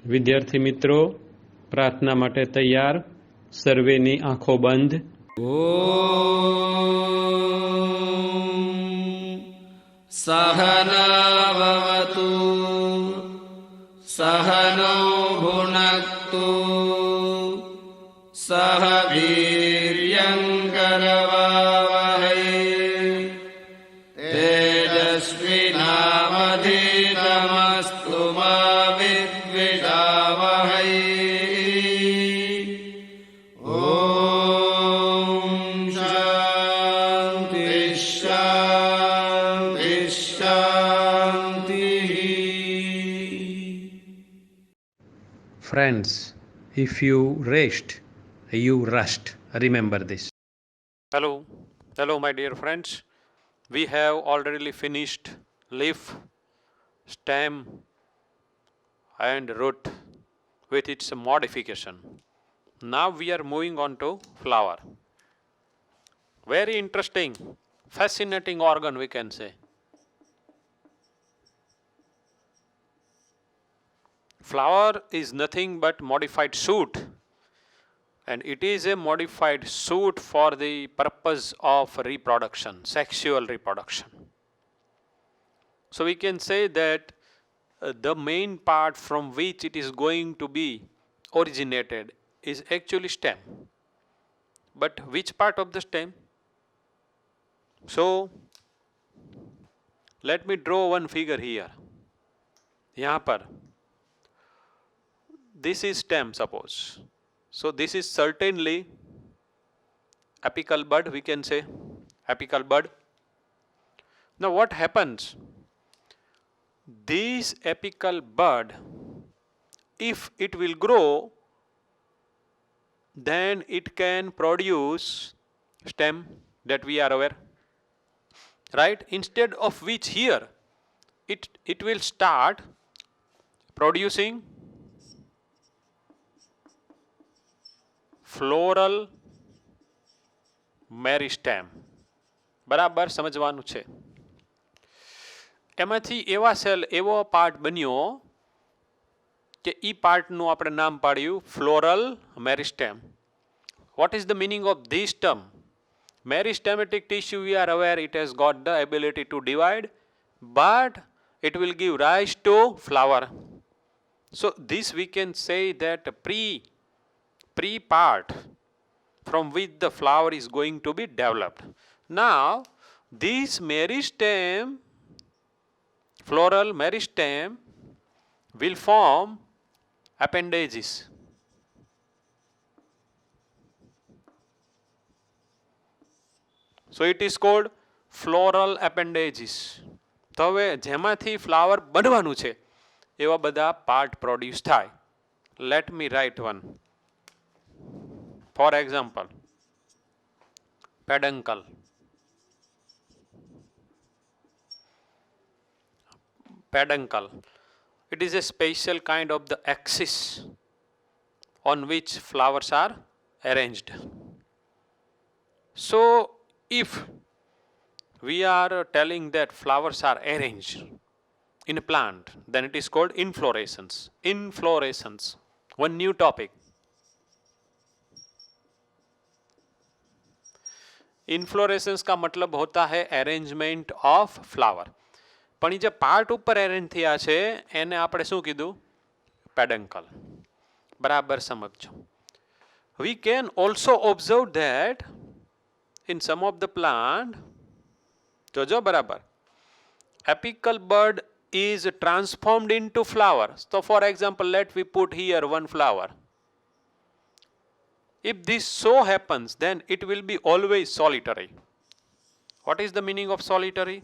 વિદ્યાર્થી મિત્રો, પ્રાર્થના માટે તૈયાર. સર્વેની આંખો બંધ. સહનાવતુ સહનૌ ભુનક્તુ સહ વીર્યં કરવાવહૈ તેજસ્વિનાવધીતમસ્તુ મા વિદ્વિષાવહૈ. Friends, if you rest, you rust. Remember this. Hello my dear friends. We have already finished leaf, stem and root with its modification. Now we are moving on to flower. Very interesting, fascinating organ we can say. Flower is nothing but modified shoot, and it is a modified shoot for the purpose of reproduction, sexual reproduction. So we can say that the main part from which it is going to be originated is actually stem. But which part of the stem? So let me draw one figure here. यहाँ पर this is stem, suppose. So this is certainly apical bud, we can say apical bud. Now what happens? This apical bud, if it will grow, then it can produce stem, that we are aware, right? Instead of which here it will start producing floral meristem. બરાબર સમજવાનું છે. એમાંથી એવા cell, એવો part બન્યો કે એ પાર્ટનું આપણે નામ પાડ્યું floral meristem. What is the meaning of this term? Meristematic tissue, we are aware it has got the ability to divide, but it will give rise to flower. So this we can say that pre part from which the flower is going to be developed. Now this meristem, floral meristem, will form appendages. So it is called floral appendages. તો હવે જેમાંથી flower બનવાનું છે એવા બધા part produce થાય. Let me write one. For example, peduncle. Peduncle. It is a special kind of the axis on which flowers are arranged. So, if we are telling that flowers are arranged in a plant, then it is called inflorescence. Inflorescence. One new topic. Inflorescence का मतलब होता है arrangement of flower. પણ જે part ઉપર arrange થયા છે એને આપણે શું કીધું? પેડન્કલ. બરાબર સમજો. We can also observe that in sum of the plant, જોજો બરાબર, એપિકલ bird is transformed into flower. So for example, let we put here one flower. If this so happens, then it will be always solitary. What is the meaning of solitary?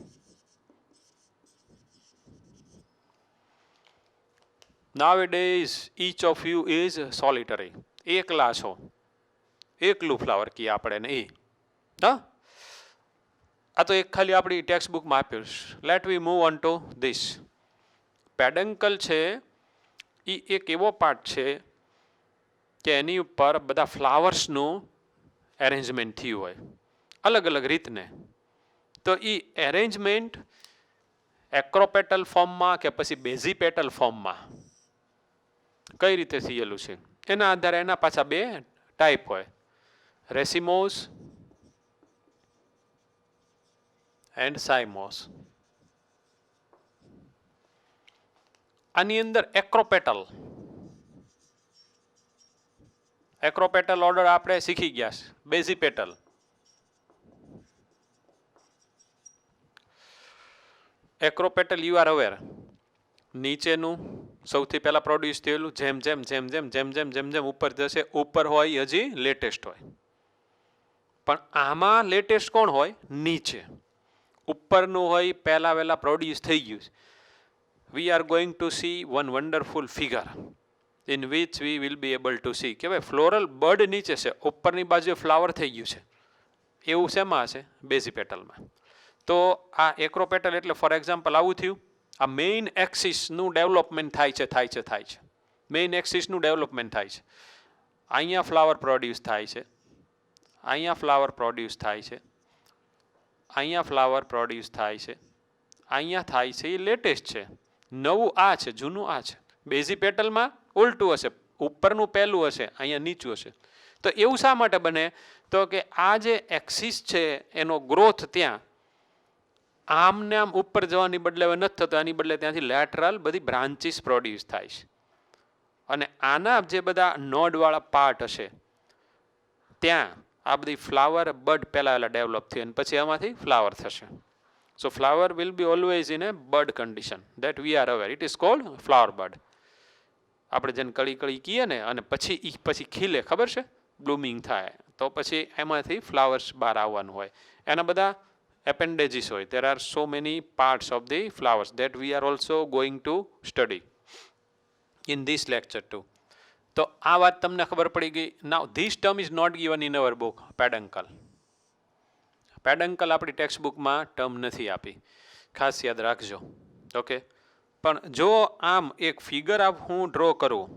Nowadays, each of you is solitary. એકલા છો. એકલું flower કી આપણે ને એ. હા, આ તો એક ખાલી આપણી ટેક્સ્ટ બુકમાં આપ્યું છે. Let we move on to this. Peduncle છે એ એક એવો પાર્ટ છે કે એની ઉપર બધા ફ્લાવર્સનું એરેન્જમેન્ટ થયું હોય અલગ અલગ રીતને. તો એ એરેન્જમેન્ટ એક્રોપેટલ ફોર્મમાં કે પછી બેઝીપેટલ ફોર્મમાં કઈ રીતે થયેલું છે એના આધારે એના પાછા બે ટાઈપ હોય, રેસિમોસ એન્ડ સાઇમોસ. આની અંદર એક્રોપેટલ ઓર્ડર આપણે શીખી ગયા છે. બેઝીપેટલ, એક્રોપેટલ યુ આર અવેર. નીચેનું સૌથી પહેલા પ્રોડ્યુસ થયેલું, જેમ જેમ જેમ જેમ જેમ જેમ જેમ જેમ ઉપર જશે, ઉપર હોય હજી લેટેસ્ટ હોય. પણ આમાં લેટેસ્ટ કોણ હોય? નીચે. ઉપરનું હોય પહેલા વહેલા પ્રોડ્યુસ થઈ ગયું છે. We are going to C one wonderful figure in which we will be able to C કે ભાઈ ફ્લોરલ બર્ડ નીચે છે, ઉપરની બાજુએ ફ્લાવર થઈ ગયું છે. એવું શેમાં છે? બેઝીપેટલમાં. તો આ એક્રોપેટલ એટલે ફોર એક્ઝામ્પલ આવું થયું. આ મેઇન એક્સિસનું ડેવલપમેન્ટ થાય છે. મેઇન એક્સિસનું ડેવલપમેન્ટ થાય છે. અહીંયા ફ્લાવર પ્રોડ્યુસ થાય છે, અહીંયા ફ્લાવર પ્રોડ્યુસ થાય છે, અહીંયા ફ્લાવર પ્રોડ્યુસ થાય છે, અહીંયા થાય છે. એ લેટેસ્ટ છે. નવું આ છે, જૂનું આ છે. બેઝીપેટલમાં ઉલટું હશે, ઉપરનું પહેલું હશે, અહીંયા નીચું હશે. તો એવું શા માટે બને? તો કે આ જે એક્સિસ છે એનો ગ્રોથ ત્યાં આમ ને આમ ઉપર જવાની બદલે હવે નથી થતો, આની બદલે ત્યાંથી લેટરલ બધી બ્રાન્ચીસ પ્રોડ્યુસ થાય છે. અને આના જે બધા નોડવાળા પાર્ટ હશે ત્યાં આ બધી ફ્લાવર બડ પહેલાં ડેવલપ થઈ અને પછી આમાંથી ફ્લાવર થશે. So flower will be always in a bud condition that we are aware. It is called flower bud. આપણે જેને કળી કળી કહીએ ને, અને પછી ખીલે, ખબર છે, બ્લૂમિંગ થાય, તો પછી એમાંથી ફ્લાવર્સ બહાર આવવાનું હોય. એના બધા appendages હોય. There are so many parts of the flowers that we are also going to study in this lecture too. તો આ વાત તમને ખબર પડી ગઈ. Now this term is not given in our book, peduncle. આપણી ટેક્સ્ટ બુકમાં ટર્મ નથી આપી, ખાસ યાદ રાખજો. ઓકે. પણ જો આમ એક ફિગર હું ડ્રો કરું,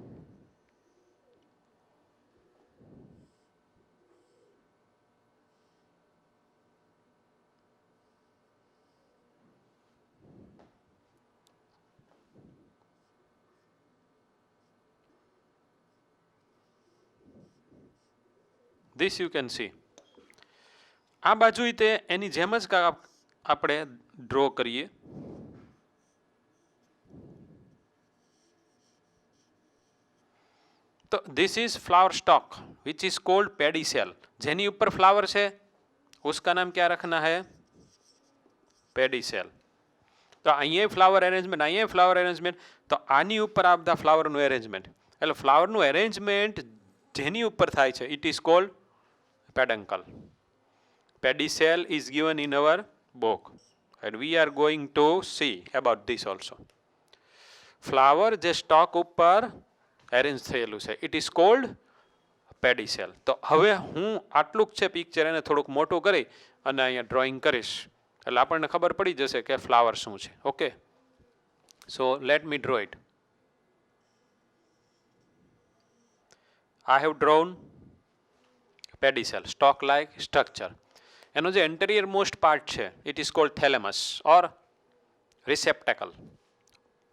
this you can see. આ બાજુ તે એની જેમ જ આપણે ડ્રો કરીએ. તો this is flower stalk which is called pedicel. જેની ઉપર ફ્લાવર છે उसका नाम क्या रखना है? pedicel. તો અહીંયા ફ્લાવર એરેન્જમેન્ટ, અહીંયા ફ્લાવર એરેન્જમેન્ટ. તો આની ઉપર આ બધા ફ્લાવરનું એરેન્જમેન્ટ, એટલે ફ્લાવરનું એરેન્જમેન્ટ જેની ઉપર થાય છે it is cold peduncle. Pedicel is given in our book and we are going to see about this also. Flower જે સ્ટોક ઉપર એરેન્જ થયેલું છે ઇટ ઇઝ કોલ્ડ પેડિસેલ. તો હવે હું આટલું જ છે પિક્ચર, એને થોડુંક મોટું કરી અને અહીંયા ડ્રોઈંગ કરીશ એટલે આપણને ખબર પડી જશે કે ફ્લાવર શું છે. Okay, so let me draw it. I have drone pedicel, stalk like structure. એનો જે એન્ટેરિયર મોસ્ટ પાર્ટ છે ઇટ ઇઝ કોલ્ડ થેલેમસ ઓર રિસેપ્ટેકલ.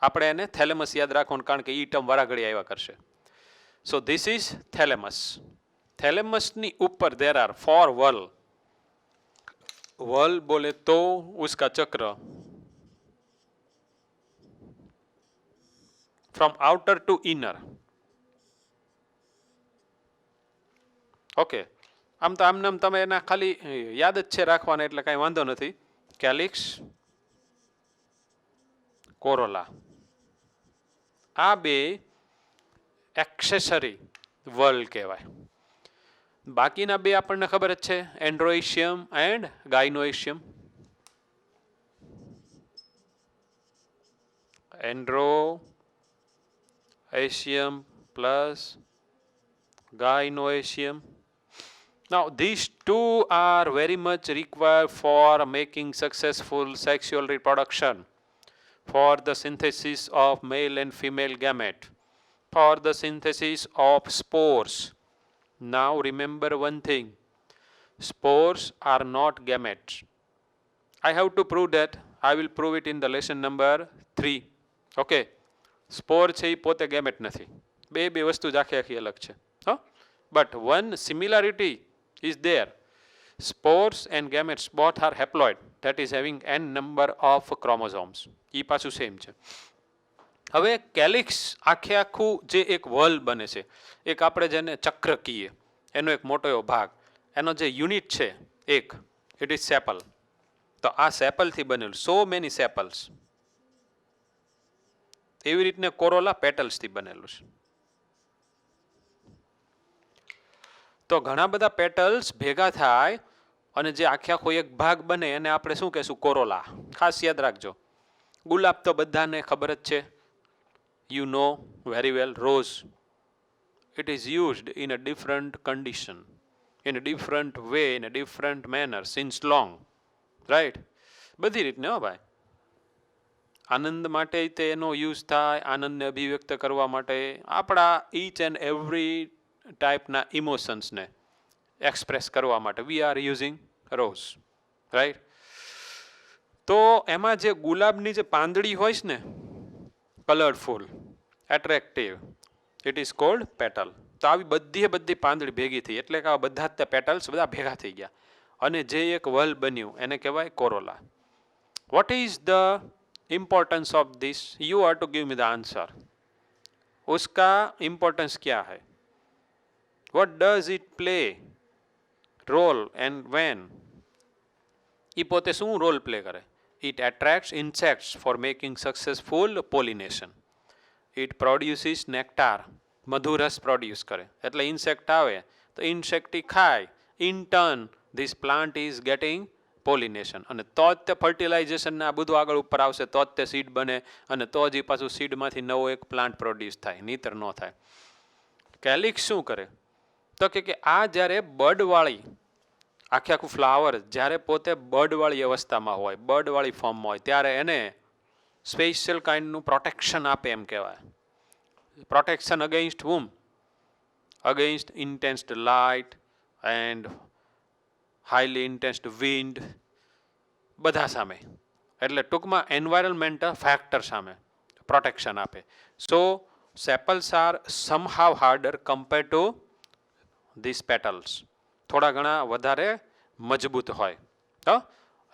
આપણે એને થેલેમસ યાદ રાખવાનું, કારણ કે ઈ ટર્મ વારાઘડી આવ્યા કરશે. So this is thalamus. થેલેમસની ઉપર દેર આર 4 વલ. વલ બોલે તો ઉસકા ચક્ર. From outer to inner. Okay, આમ તો આમને તમે એના ખાલી યાદ જ છે રાખવાના, એટલે કાંઈ વાંધો નથી. કેલિક્સ, કોરોલા, આ બે એક્સેસરી વલ કહેવાય. બાકીના બે આપણને ખબર જ છે, androecium and gynoecium. Androecium plus gynoecium. Now these two are very much required for making successful sexual reproduction, for the synthesis of male and female gamete, for the synthesis of spores. Now remember one thing, spores are not gametes. I have to prove that. I will prove it in the lesson number 3. Okay, spore છે એ પોતે gamete નથી. બે વસ્તુ જ આખી અલગ છે. હા, but one similarity is there. Spores and gametes both are haploid, that is having n number of chromosomes. એ પાછું સેમ છે. હવે કેલિક્સ આખું જે એક વલ બને છે, એક આપણે જેને ચક્ર કહીએ, એનો એક મોટો એવો ભાગ, એનો જે યુનિટ છે એક, ઇટ ઇઝ સેપલ. તો આ સેપલથી બનેલું, સો મેની સેપલ્સ. એવી રીતને કોરોલા પેટલ્સથી બનેલું છે. તો ઘણા બધા પેટલ્સ ભેગા થાય અને જે આખો એક ભાગ બને એને આપણે શું કહેશું? કોરોલા. ખાસ યાદ રાખજો. ગુલાબ તો બધાને ખબર જ છે, you know very well. Rose, it is used in a different condition, in a different way, in a different manner since long, right? બધી રીતને હો ભાઈ. આનંદ માટે તેનો યુઝ થાય, આનંદને અભિવ્યક્ત કરવા માટે, આપણા ઈચ એન્ડ એવરી ટાઈપના ઇમોશન્સને એક્સપ્રેસ કરવા માટે we are using rose, right? તો એમાં જે ગુલાબની જે પાંદડી હોય છે ને, colourful, attractive, it is called petal. તો આવી બધી પાંદડી ભેગી થઈ એટલે કે આ બધા જ પેટલ્સ બધા ભેગા થઈ ગયા અને જે એક વલ બન્યું એને કહેવાય corolla. What is the importance of this? You are to give me the answer. उसका इम्पोर्टेंस क्या है? what does it play role and when? એ પોતે શું રોલ પ્લે કરે? it attracts insects for making successful pollination. it produces nectar, મધુરસ produce કરે. એટલે insect આવે તો ઇન્સેક્ટ ખાય, in turn this plant is getting pollination, અને તો જ તે ફર્ટિલાઇઝેશન આ બધું આગળ ઉપર આવશે, તો જ તે સીડ બને અને તો જ એ પાછું સીડમાંથી નવો એક પ્લાન્ટ પ્રોડ્યુસ થાય, નહીતર ન થાય. કેલિક્સ શું કરે? તો કે આ જ્યારે બર્ડવાળી આખું ફ્લાવર જ્યારે પોતે બર્ડવાળી અવસ્થામાં હોય, બર્ડવાળી ફોર્મમાં હોય, ત્યારે એને સ્પેશિયલ કાઇન્ડનું પ્રોટેક્શન આપે એમ કહેવાય. Protection against whom? Against intense light and highly intense wind, બધા સામે. એટલે ટૂંકમાં એન્વાયરમેન્ટલ ફેક્ટર સામે પ્રોટેક્શન આપે. So sepals are somehow harder compare to this petals. થોડા ઘણા વધારે મજબૂત હોય. તો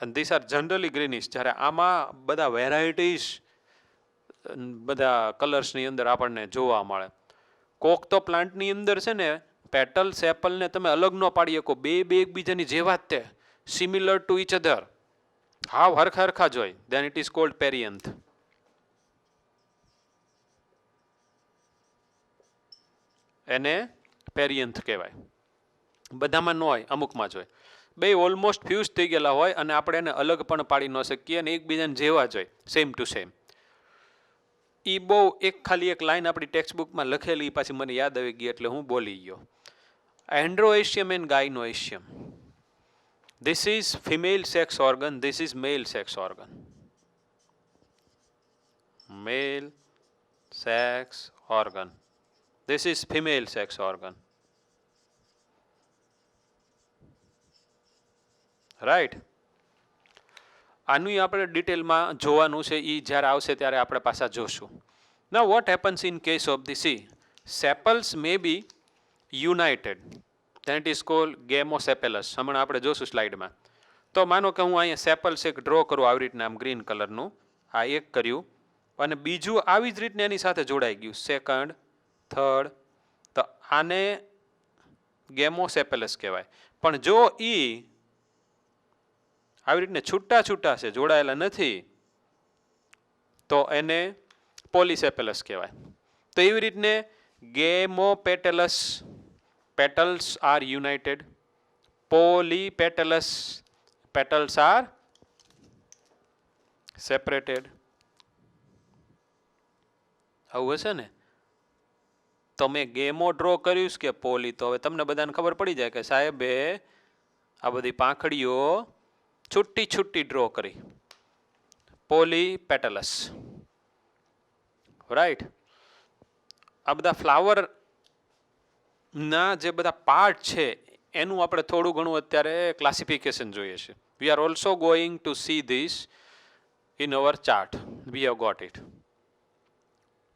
અને ધીસ આર જનરલી ગ્રીનિશ. જ્યારે આમાં બધા વેરાયટીઝ, બધા કલર્સની અંદર આપણને જોવા મળે. કોક તો પ્લાન્ટની અંદર છે ને પેટલ સેપલને તમે અલગ ન પાડી શકો, બે એકબીજાની જેવા જ તે, સિમિલર ટુ ઇચ અધર, હાવ હરખા જ હોય. Then it is called perianth. એને પેરિયન્થ કહેવાય. બધામાં ન હોય, અમુકમાં જ હોય. બે ઓલમોસ્ટ ફ્યુઝ થઈ ગયેલા હોય અને આપણે એને અલગ પણ પાડી ન શકીએ અને એકબીજાને જેવા જ હોય, સેમ ટુ સેમ. એ બહુ ખાલી એક લાઈન આપણી ટેક્સ્ટ બુકમાં લખેલી, પાછી મને યાદ આવી ગઈ એટલે હું બોલી ગયો. Androecium and gynoecium. This is female sex organ, this is male sex organ. Male sex organ, this is female sex organ. Right? આનું આપણે ડિટેલમાં જોવાનું છે, એ જ્યારે આવશે ત્યારે આપણે પાછા જોશું. Now what happens in case of the C? Sepals may be united, then it is called gamosepalous. હમણાં આપણે જોશું સ્લાઇડમાં. તો માનો કે હું અહીંયા સેપલ્સ એક ડ્રો કરું આવી રીતના, આમ ગ્રીન કલરનું, આ એક કર્યું અને બીજું આવી જ રીતને એની સાથે જોડાઈ ગયું, સેકન્ડ, થર્ડ. તો આને ગેમોસેપેલસ કહેવાય. પણ જો આવી રીતને છૂટા છે, જોડાયેલા નથી, તો એને પોલીસેપેલસ કહેવાય. તો એવી રીતને gamopetalous, petals are united. Polypetalous, petals are separated. આવું હશે ને? તો મેં ગેમો ડ્રો કર્યું કે પોલી, તો હવે તમને બધાને ખબર પડી જાય કે સાહેબે આ બધી પાંખડીઓ છૂટી ડ્રો કરી. પોલીપેટલસ, રાઈટ? આ બધા ફ્લાવરના જે બધા પાર્ટ છે એનું આપણે થોડું ઘણું અત્યારે ક્લાસિફિકેશન જોઈએ છે. We are also going to see this in our chart. We have got it.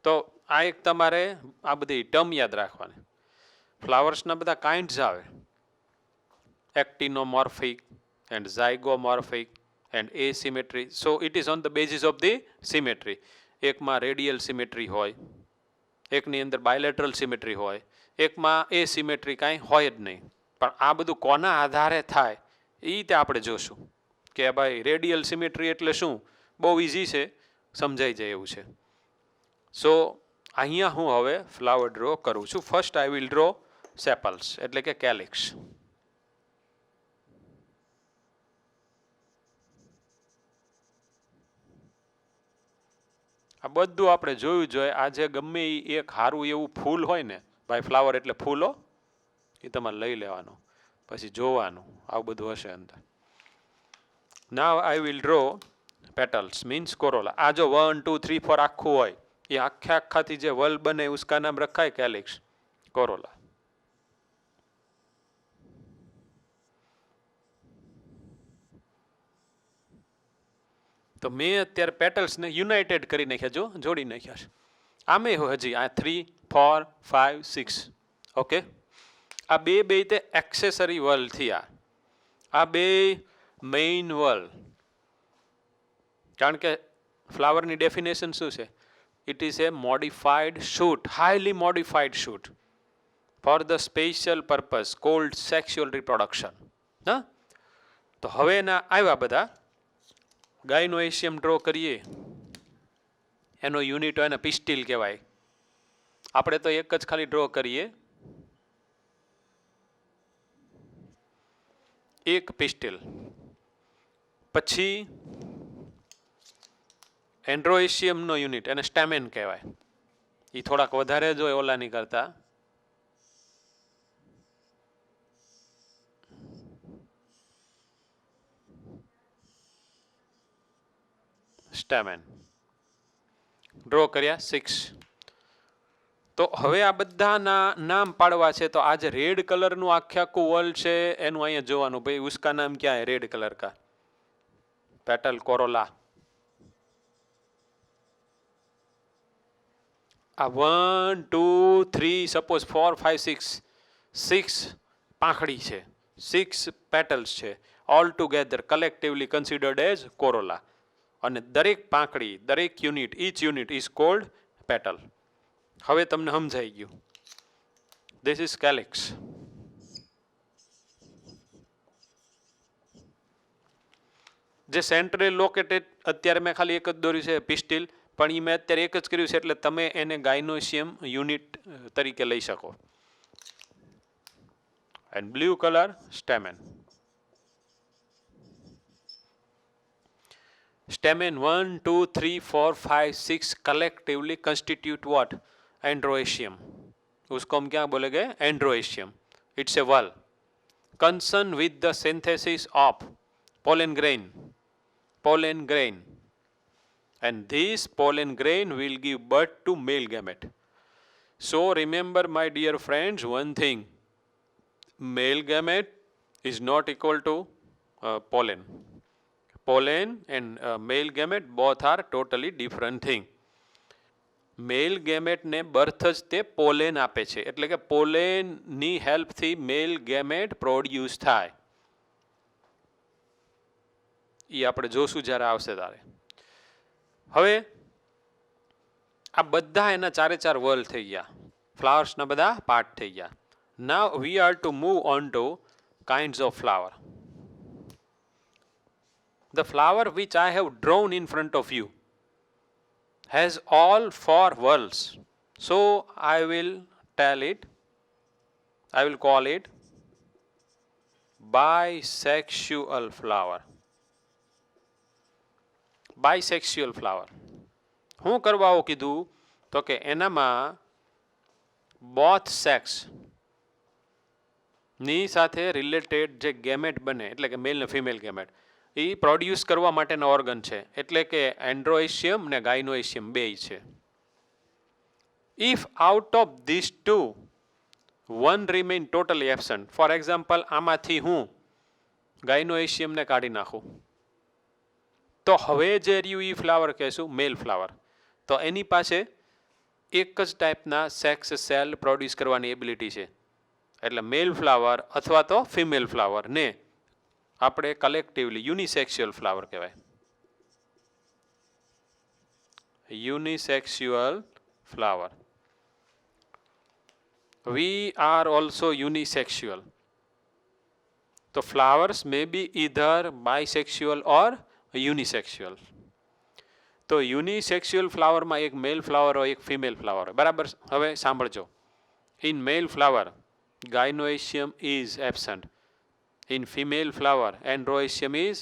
તો આ એક તમારે આ બધી ટર્મ યાદ રાખવાની. ફ્લાવર્સના બધા કાઇન્ડ્સ આવે, actinomorphic and zygomorphic and asymmetry. So it is on the basis of the symmetry. એકમાં રેડિયલ સિમેટ્રી હોય, એકની અંદર બાયલેટરલ સિમેટ્રી હોય, એકમાં એસિમેટ્રી કાંઈ હોય જ નહીં. પણ આ બધું કોના આધારે થાય એ રીતે આપણે જોશું કે ભાઈ રેડિયલ સિમેટ્રી એટલે શું. બહુ ઇઝી છે, સમજાઈ જાય એવું છે. સો અહીંયા હું હવે ફ્લાવર ડ્રો કરું છું. ફર્સ્ટ આઈ વિલ ડ્રો સેપલ્સ એટલે કે કેલિક્સ. આ બધું આપણે જોયું જોઈએ. આજે ગમે એ એક સારું એવું ફૂલ હોય ને, ભાઈ ફ્લાવર એટલે ફૂલો, એ તમારે લઈ લેવાનું, પછી જોવાનું આવું બધું હશે અંદર. Now I will draw petals means corolla. આ જો 1 2 3 4 આખું હોય, એ આખાથી જે વલ બને ઉસકા નામ રખાય કેલિક્સ, કોરોલા. તો મેં અત્યારે પેટલ્સને યુનાઇટેડ કરી નાખ્યા, જો જોડી નાખ્યા છે. આમે હજી આ 3 4 5 6. ઓકે, આ બે તે એક્સેસરી વલ થયા. આ બે મેઇન વલ. કારણ કે ફ્લાવરની ડેફિનેશન શું છે? It is A modified shoot, highly modified shoot for the special purpose cold sexual reproduction. હા, તો હવે એના આવ્યા બધા. ગાયનોએશિયમ ડ્રો કરીએ, એનો યુનિટ હોય ને પિસ્ટિલ કહેવાય. આપણે તો એક જ ખાલી ડ્રો કરીએ, એક પિસ્ટિલ. પછી એન્ડ્રોએશિયમનો યુનિટ, એને સ્ટેમેન કહેવાય. એ થોડાક વધારે જ હોય ઓલાની કરતા. સ્ટેમેન ડ્રો કર્યા 6. તો હવે આ બધાના નામ પાડવા છે. તો આ જે રેડ કલરનું આખું વલ છે એનું અહીંયા જોવાનું, ભાઈ ઉસકા નામ ક્યાં હે રેડ કલર કા? Petal Corolla. આ 1 2 3 સપોઝ 4 5 6 6 પાંખડી છે, 6 પેટલ્સ છે. All together collectively considered as corolla. અને દરેક પાંખડી, દરેક unit, each unit is called petal. હવે તમને સમજાઈ ગયું. This is calyx. જે સેન્ટ્રલ લોકેટેડ અત્યારે મેં ખાલી એક જ દોર્યું છે પિસ્ટિલ, પણ એ મેં અત્યારે એક જ કર્યું છે એટલે તમે એને ગાયનોશિયમ યુનિટ તરીકે લઈ શકો. And blue colour stamen. Stamen 1 2 3 4 5 6 collectively constitute what? Androecium. उसको हम क्या बोलेंगे? Androecium. It's a wall concerned with the synthesis of pollen grain. Pollen grain. And this pollen grain will give birth to male gamete. So remember, my dear friends, one thing: male gamete is not equal to pollen. Pollen and male gamete both are totally different thing. Male ગેમેટને birth જ તે પોલેન આપે છે, એટલે કે પોલેનની હેલ્પથી મેલ gamete produce થાય. એ આપણે જોશું જ્યારે આવશે ત્યારે. હવે આ બધા એના 4 વલ થઈ ગયા, ફ્લાવર્સના બધા પાર્ટ થઈ ગયા. Now we are to move on to kinds of flower. The flower which I have drawn in front of you has all 4 whorls. So I will call it bisexual flower. Bisexual flower. હું કરવા આવું કીધું તો કે એનામાં both sex ની સાથે related જે ગેમેટ બને, એટલે કે મેલ ને ફિમેલ ગેમેટ, એ પ્રોડ્યુસ કરવા માટેના ઓર્ગન છે. એટલે કે એન્ડ્રોએશિયમ ને ગાયનોએશિયમ બેય છે. If out of this 2 one remain totally absent, for example આમાંથી હું ગાયનોએશિયમને કાઢી નાખું, તો હવે જે રહ્યું એ ફ્લાવર કહેશું મેલ ફ્લાવર. તો એની પાસે એક જ ટાઈપના સેક્સ સેલ પ્રોડ્યુસ કરવાની એબિલિટી છે. એટલે મેલ ફ્લાવર અથવા તો ફિમેલ ફ્લાવરને આપણે કલેક્ટિવલી યુનિસેક્સ્યુઅલ ફ્લાવર કહેવાય. યુનિસેક્સ્યુઅલ flower. We are also unisexual. So flowers may be either bisexual or unisexual. તો યુનિસેક્સ્યુઅલ ફ્લાવરમાં એક મેલ ફ્લાવર હોય એક ફિમેલ ફ્લાવર હોય. બરાબર. હવે સાંભળજો. In male flower gynoecium is absent. In female flower androecium is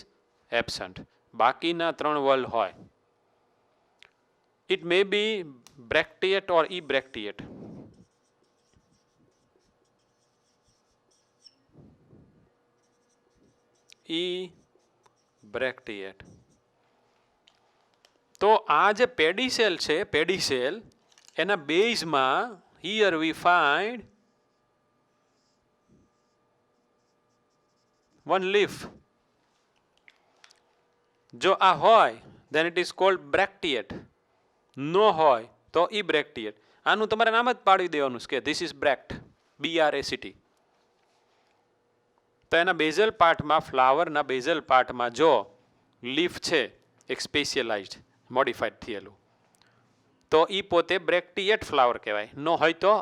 absent. બાકીના 3 વલ હોય. It may be bracteate or ebracteate. ebracteate. તો આ જે પેડીસેલ છે, પેડીસેલ એના બેઝમાં here we find one leaf. જો આ હોય then it is called bracteate. નો હોય તો ebracteate. આનું તમારે નામ જ પાડી દેવાનું કે this is bract, BRACT. તો એના બેઝલ પાર્ટમાં, ફ્લાવરના બેઝલ પાર્ટમાં જો લીફ છે એક સ્પેશિયલાઇઝડ મોડિફાઈડ થયેલું, તો એ પોતે બ્રેક્ટિએટ ફ્લાવર કહેવાય. નો હોય તો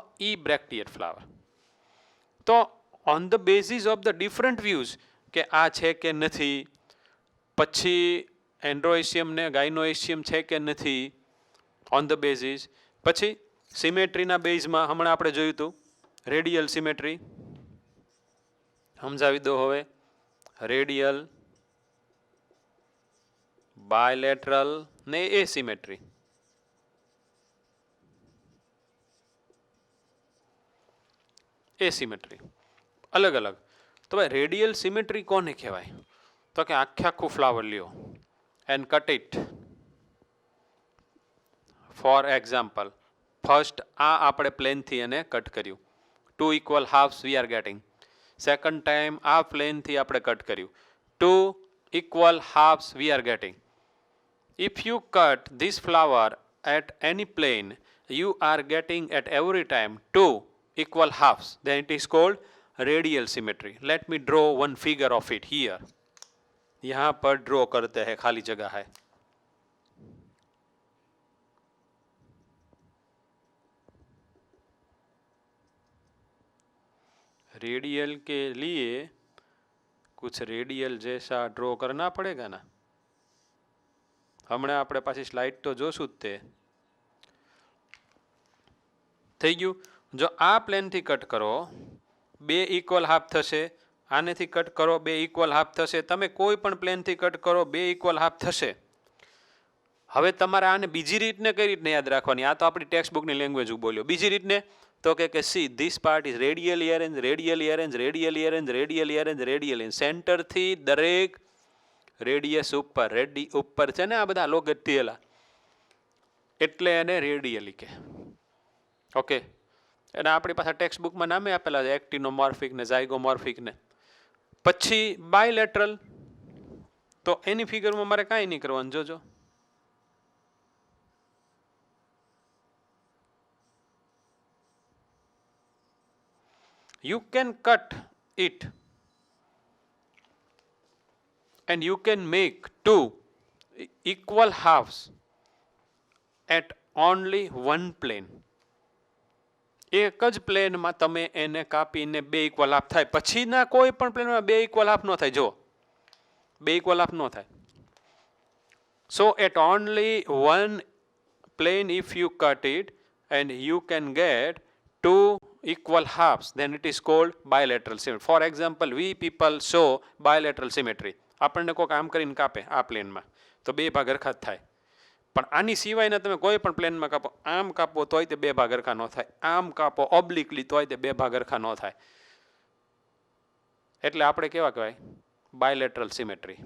બ્રેક્ટિએટ ફ્લાવર. તો on the basis of the different views કે આ છે કે નથી, પછી એન્ડ્રોએશિયમ ને ગાયનોએશિયમ છે કે નથી, ઓન ધ બેઝિસ. પછી સિમેટ્રીના બેઝમાં હમણાં આપણે જોયું હતું રેડિયલ સિમેટ્રી. સમજાવી દો હવે. રેડિયલ, બાયલેટરલ ને એસિમેટ્રી. એસિમેટ્રી અલગ અલગ. તો ભાઈ રેડિયલ સિમેટ્રી કોને કહેવાય? તો કે આખું ફ્લાવર લ્યો and cut it. For example, first આ આપણે પ્લેનથી એને કટ કર્યું. 2 equal halves we are getting. Second time આ પ્લેનથી આપણે કટ કર્યું. 2 equal halves we are getting. If you cut this flower at any plane, you are getting at every time 2 equal halves. Then it is called radial symmetry. Let me draw one figure of it here. यहाँ पर draw करते हैं, खाली जगह है. Radial के लिए कुछ रेडियल जैसा ड्रॉ करना पड़ेगा ना. હમણાં આપણે પાછી સ્લાઇડ તો જોશું જ. તે થઈ ગયું. જો આ પ્લેનથી કટ કરો 2 ઇક્વલ હાફ થશે, આનેથી કટ કરો 2 ઇક્વલ હાફ થશે, તમે કોઈ પણ પ્લેનથી કટ કરો 2 ઇક્વલ હાફ થશે. હવે તમારે આને બીજી રીતને કઈ રીતને યાદ રાખવાની? આ તો આપણી ટેક્સ્ટ બુકની લેંગ્વેજ બોલ્યો. બીજી રીતને તો કે see this part is radially arrange, radially arrange, radially arrange, radially arrange, radially સેન્ટરથી દરેક રેડિયસ ઉપર, રેડી ઉપર છે ને આ બધા લોગેટ થયેલા, એટલે એને રેડિયલી કે. ઓકે. અને આપણી પાસે ટેક્સ્ટ બુકમાં નામે આપેલા છે એક્ટિનોમોર્ફિક ને ઝાયગોમોર્ફિક ને. પછી બાયલેટરલ, તો એની ફિગરમાં મારે કાંઈ નહીં કરવાનું. જોજો you can cut it and you can make 2 equal halves at only one plane. એક જ પ્લેનમાં તમે એને કાપીને 2 ઇક્વલ હાફ થાય. પછીના કોઈ પણ પ્લેનમાં 2 ઇક્વલ હાફ ન થાય. જો 2 ઇક્વલ હાફ ન થાય. So at only one plane if you cut it and you can get 2 equal halves, then it is called bilateral symmetry. For example, we people show bilateral symmetry. આપણને કોઈક આમ કરીને કાપે આ પ્લેનમાં તો 2 ભાગ હરખા થાય. પણ આની સિવાયના તમે કોઈ પણ પ્લેનમાં કાપો, આમ કાપો તોય તે 2 ભાગ હરખા ન થાય, આમ કાપો ઓબ્લિકલી તોય તે 2 ભાગ હરખા ન થાય. એટલે આપણે કેવા કહેવાય? Bilateral symmetry.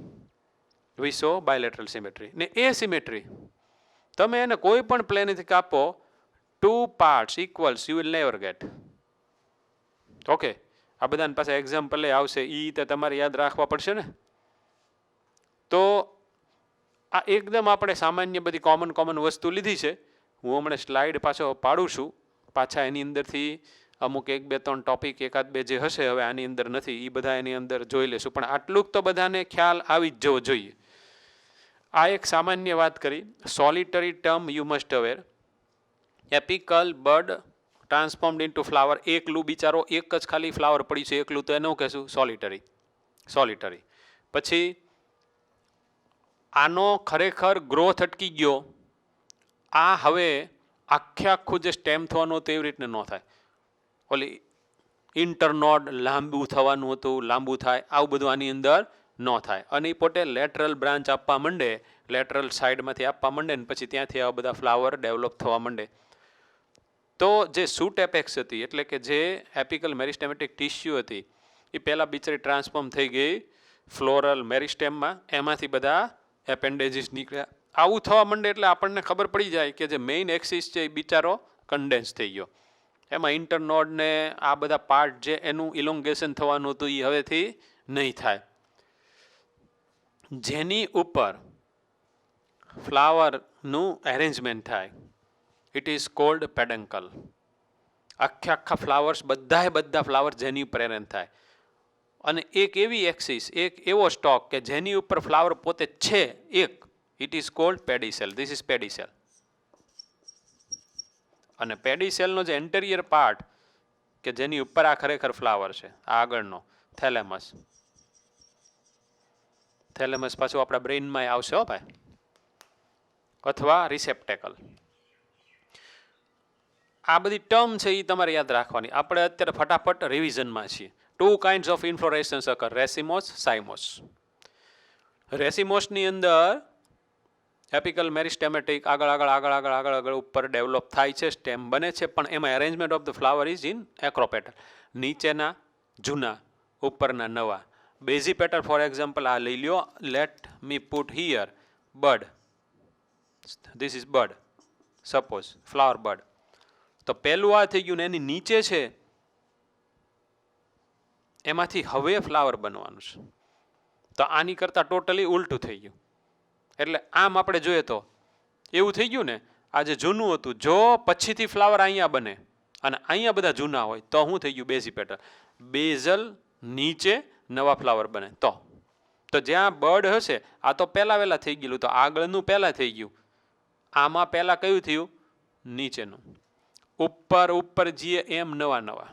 We show bilateral symmetry. ને એ સિમેટ્રી તમે એને કોઈ પણ પ્લેનથી કાપો 2 parts equals you will never get. Okay. આ બધાની પાસે એક્ઝામ્પલ આવશે, એ તો તમારે યાદ રાખવા પડશે ને. તો આ એકદમ આપણે સામાન્ય બધી કોમન વસ્તુ લીધી છે, હું હમણાં સ્લાઇડ પાછો પાડું છું, પાછા એની અંદરથી અમુક 1 2 3 ટોપિક એકાદ બે જે હશે હવે આની અંદર નથી એ બધા એની અંદર જોઈ લેશું, પણ આટલું તો બધાને ખ્યાલ આવી જ જવો જોઈએ. આ એક સામાન્ય વાત કરી. Solitary term you must aware. Apical bud transformed into flower. એકલું બિચારો એક જ ખાલી ફ્લાવર પડ્યું છે એકલું, તો એનું કહેશું સોલિટરી. પછી આનો ખરેખર ગ્રોથ અટકી ગયો. આ હવે આખું જે સ્ટેમ થવાનું હતું એવી રીતને ન થાય. ઓલી ઇન્ટરનોડ લાંબુ થવાનું હતું, લાંબુ થાય, આવું બધું આની અંદર ન થાય. અને એ પોતે લેટરલ બ્રાન્ચ આપવા માંડે, લેટરલ સાઈડમાંથી આપવા માંડે ને પછી ત્યાંથી આવા બધા ફ્લાવર ડેવલપ થવા માંડે. તો જે સૂટ એપેક્સ હતી એટલે કે જે એપિકલ મેરિસ્ટેમેટિક ટિશ્યુ હતી એ પહેલાં બિચારી ટ્રાન્સફોર્મ થઈ ગઈ ફ્લોરલ મેરિસ્ટેમમાં, એમાંથી બધા એપેન્ડેજીસ નીકળ્યા. આવું થવા માંડે એટલે આપણને ખબર પડી જાય કે જે મેઇન એક્સિસ છે એ બિચારો કન્ડેન્સ થઈ ગયો. એમાં ઇન્ટરનોડ ને આ બધા પાર્ટ જે એનું ઇલોંગેશન થવાનું હતું એ હવેથી નહીં થાય. જેની ઉપર ફ્લાવરનું એરેન્જમેન્ટ થાય ઇટ ઇઝ કોલ્ડ પેડન્કલ. આખા ફ્લાવર્સ બધા ફ્લાવર જેની ઉપર એરેન્જ થાય. અને એક એવી એક્સિસ, એક એવો સ્ટોક કે જેની ઉપર ફ્લાવર પોતે છે એક, it is called pedicel. This is pedicel. અને પેડિસેલનો જે એન્ટેરિયર પાર્ટ કે જેની ઉપર આ ખરેખર ફ્લાવર છે, આ આગળનો થેલેમસ. થેલેમસ પાછું આપણા બ્રેઇનમાં આવશે હો ભાઈ, અથવા રિસેપ્ટેકલ. આ બધી ટર્મ છે એ તમારે યાદ રાખવાની. આપણે અત્યારે ફટાફટ રિવિઝનમાં છીએ. 2 kinds of inflorescence occur, રેસિમોસ, સાઇમોસ. રેસિમોસની અંદર એપિકલ મેરિસ્ટેમેટિક આગળ ઉપર ડેવલપ થાય છે, સ્ટેમ બને છે, પણ એમાં arrangement of the flower is in acropetal. નીચેના જૂના, ઉપરના નવા. બેઝીપેટલ ફોર એક્ઝામ્પલ આ લઈ લ્યો. Let me put here bird. This is bird, suppose flower bird. તો પહેલું આ થઈ ગયું ને એની નીચે છે એમાંથી હવે ફ્લાવર બનવાનું છે. તો આની કરતાં ટોટલી ઉલટું થઈ ગયું. એટલે આમ આપણે જોઈએ તો એવું થઈ ગયું ને, આ જે જૂનું હતું જો પછીથી ફ્લાવર અહીંયા બને અને અહીંયા બધા જૂના હોય તો શું થઈ ગયું? બેઝીપેટલ. બેઝલ નીચે નવા ફ્લાવર બને. તો જ્યાં બર્ડ હશે આ તો પહેલાં વહેલા થઈ ગયેલું, તો આગળનું પહેલાં થઈ ગયું. આમાં પહેલાં કયું થયું? નીચેનું. ઉપર જીએ એમ નવા.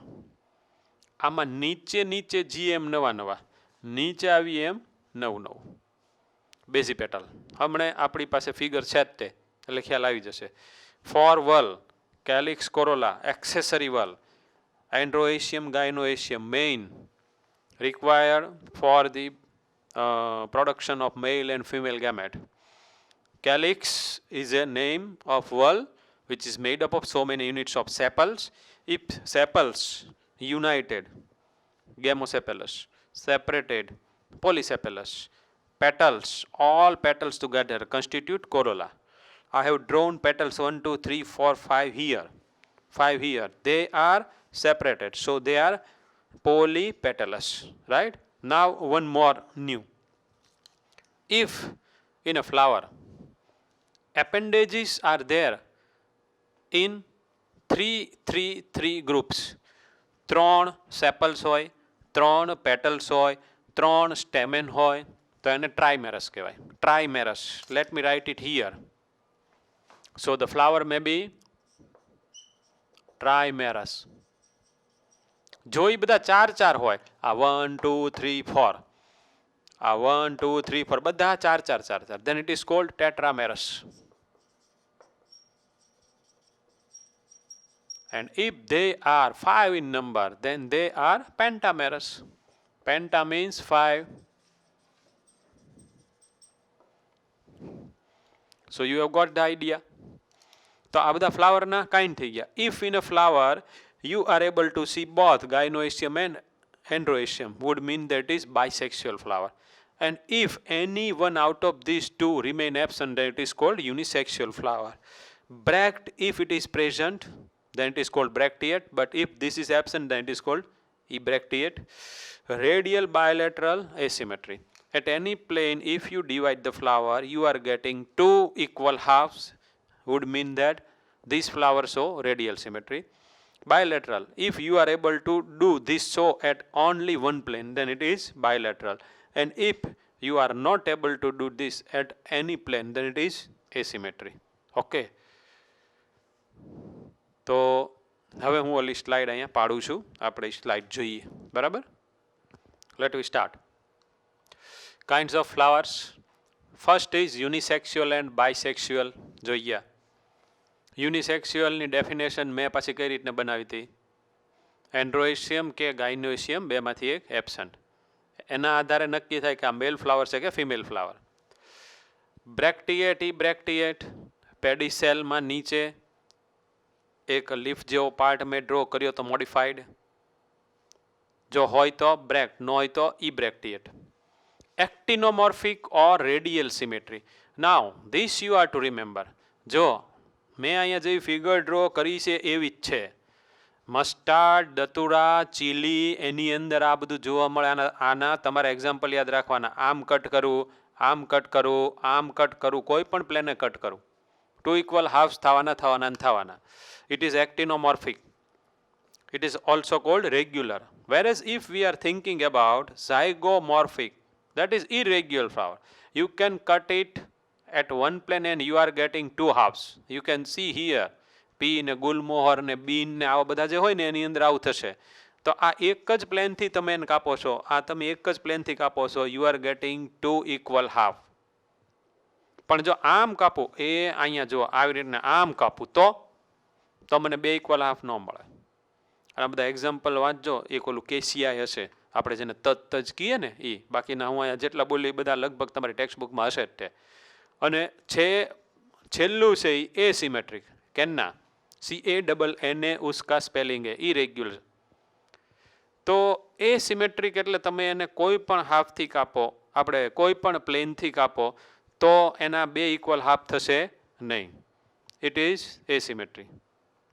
આમાં નીચે જી એમ નવા. નીચે આવી એમ નવું. બેઝીપેટલ. હમણાં આપણી પાસે ફિગર છે જ તે, એટલે ખ્યાલ આવી જશે. Four whorl, calyx corolla, accessory whorl, androecium, gynoecium, main required for the production of male and female gamete. Calyx is a name of whorl which is made up of so many units of sepals. If sepals united, gamosepalous, separated, polysepalous, petals, all petals together constitute corolla. I have drawn petals 1, 2, 3, 4, 5 here. 5 here. They are separated, so they are polypetalous. Right? Now one more new. If in a flower appendages are there in 3 groups, 3 sepals હોય, 3 petals હોય, 3 stamen હોય, તો એને trimerous કહેવાય. Trimerous. Let me write it here. So the flower may be trimerous. જો એ બધા 4 હોય, આ 1, 2, 3, 4, આ 1, 2, 3, 4 બધા 4, then it is called tetramerous. And if they are 5 in number, then they are pentamerous. Penta means 5. So you have got the idea. તો આ બધા ફ્લાવરના kind થઈ ગયા. If in a flower you are able to see both gynoecium and androecium, would mean that is bisexual flower. And if any one out of these two remain absent, then it is called unisexual flower. Bract, if it is present, then it is called bracteate. But if this is absent, then it is called ebracteate. Radial bilateral asymmetry. At any plane, if you divide the flower, you are getting 2 equal halves, would mean that These flowers show radial symmetry. Bilateral, if you are able to do this show at only one plane, then it is bilateral. And if you are not able to do this at any plane, then it is asymmetry. Okay. તો હવે હું ઓલી slide અહીંયા પાડું છું, આપણે slide જોઈએ. બરાબર? Let we start. Kinds of flowers. First is unisexual and bisexual. જોઈએ. યુનિસેક્સ્યુઅલની ડેફિનેશન મેં પાછી કઈ રીતને બનાવી હતી? એન્ડ્રોઇશિયમ કે ગાયનોઇશિયમ બેમાંથી એક એબસન્ટ. એના આધારે નક્કી થાય કે આ મેલ ફ્લાવર છે કે ફિમેલ ફ્લાવર. બ્રેક્ટિએટ, ઈ બ્રેક્ટિએટ, પેડિસેલમાં નીચે એક લીફ જેવો પાર્ટ મેં ડ્રો કર્યો તો મોડિફાઈડ. જો હોય તો બ્રેક્ટ, ન હોય તો ebracteate. Actinomorphic or radial symmetry. Now this you are to remember. જો મેં અહીંયા જે ફિગર ડ્રો કરી છે એવી જ છે. મસ્ટાર્ડ, દતુરા, ચીલી, એની અંદર આ બધું જોવા મળે. આના તમારે એક્ઝામ્પલ યાદ રાખવાના. આમ કટ કરું, આમ કટ કરું, આમ કટ કરું, કોઈ પણ પ્લેને કટ કરું, 2 equal halves થવાના. It is actinomorphic. It is also called regular. Whereas if we are thinking about zygomorphic, that is irregular flower. You can cut it at one plane and you are getting 2 halves. You can see here P ને ગુલમોહર ને બીન ને આવા બધા જે હોય ને એની અંદર આવું થશે. તો આ એક જ પ્લેનથી તમે એને કાપો છો, આ તમે એક જ પ્લેનથી કાપો છો, you are getting 2 equal half. પણ જો આમ કાપું, એ અહીંયા જો આવી રીતના આમ કાપું તો મને 2 equal half ન મળે. આ બધા એક્ઝામ્પલ વાંચજો. એક ઓલું કેસીઆઈ હશે, આપણે જેને તજ કહીએ ને એ. બાકીના હું અહીંયા જેટલા બોલી એ બધા લગભગ તમારી ટેક્સ્ટ બુકમાં હશે જ તે. અને છેલ્લું છે એ એસિમેટ્રિક. કેનના CANNA उसका स्पेलिंग है इरेग्युलर. તો એ સિમેટ્રિક એટલે તમે એને કોઈ પણ હાફથી કાપો, આપણે કોઈ પણ પ્લેનથી કાપો તો એના 2 equal હાફ થશે નહીં. It is asymmetry.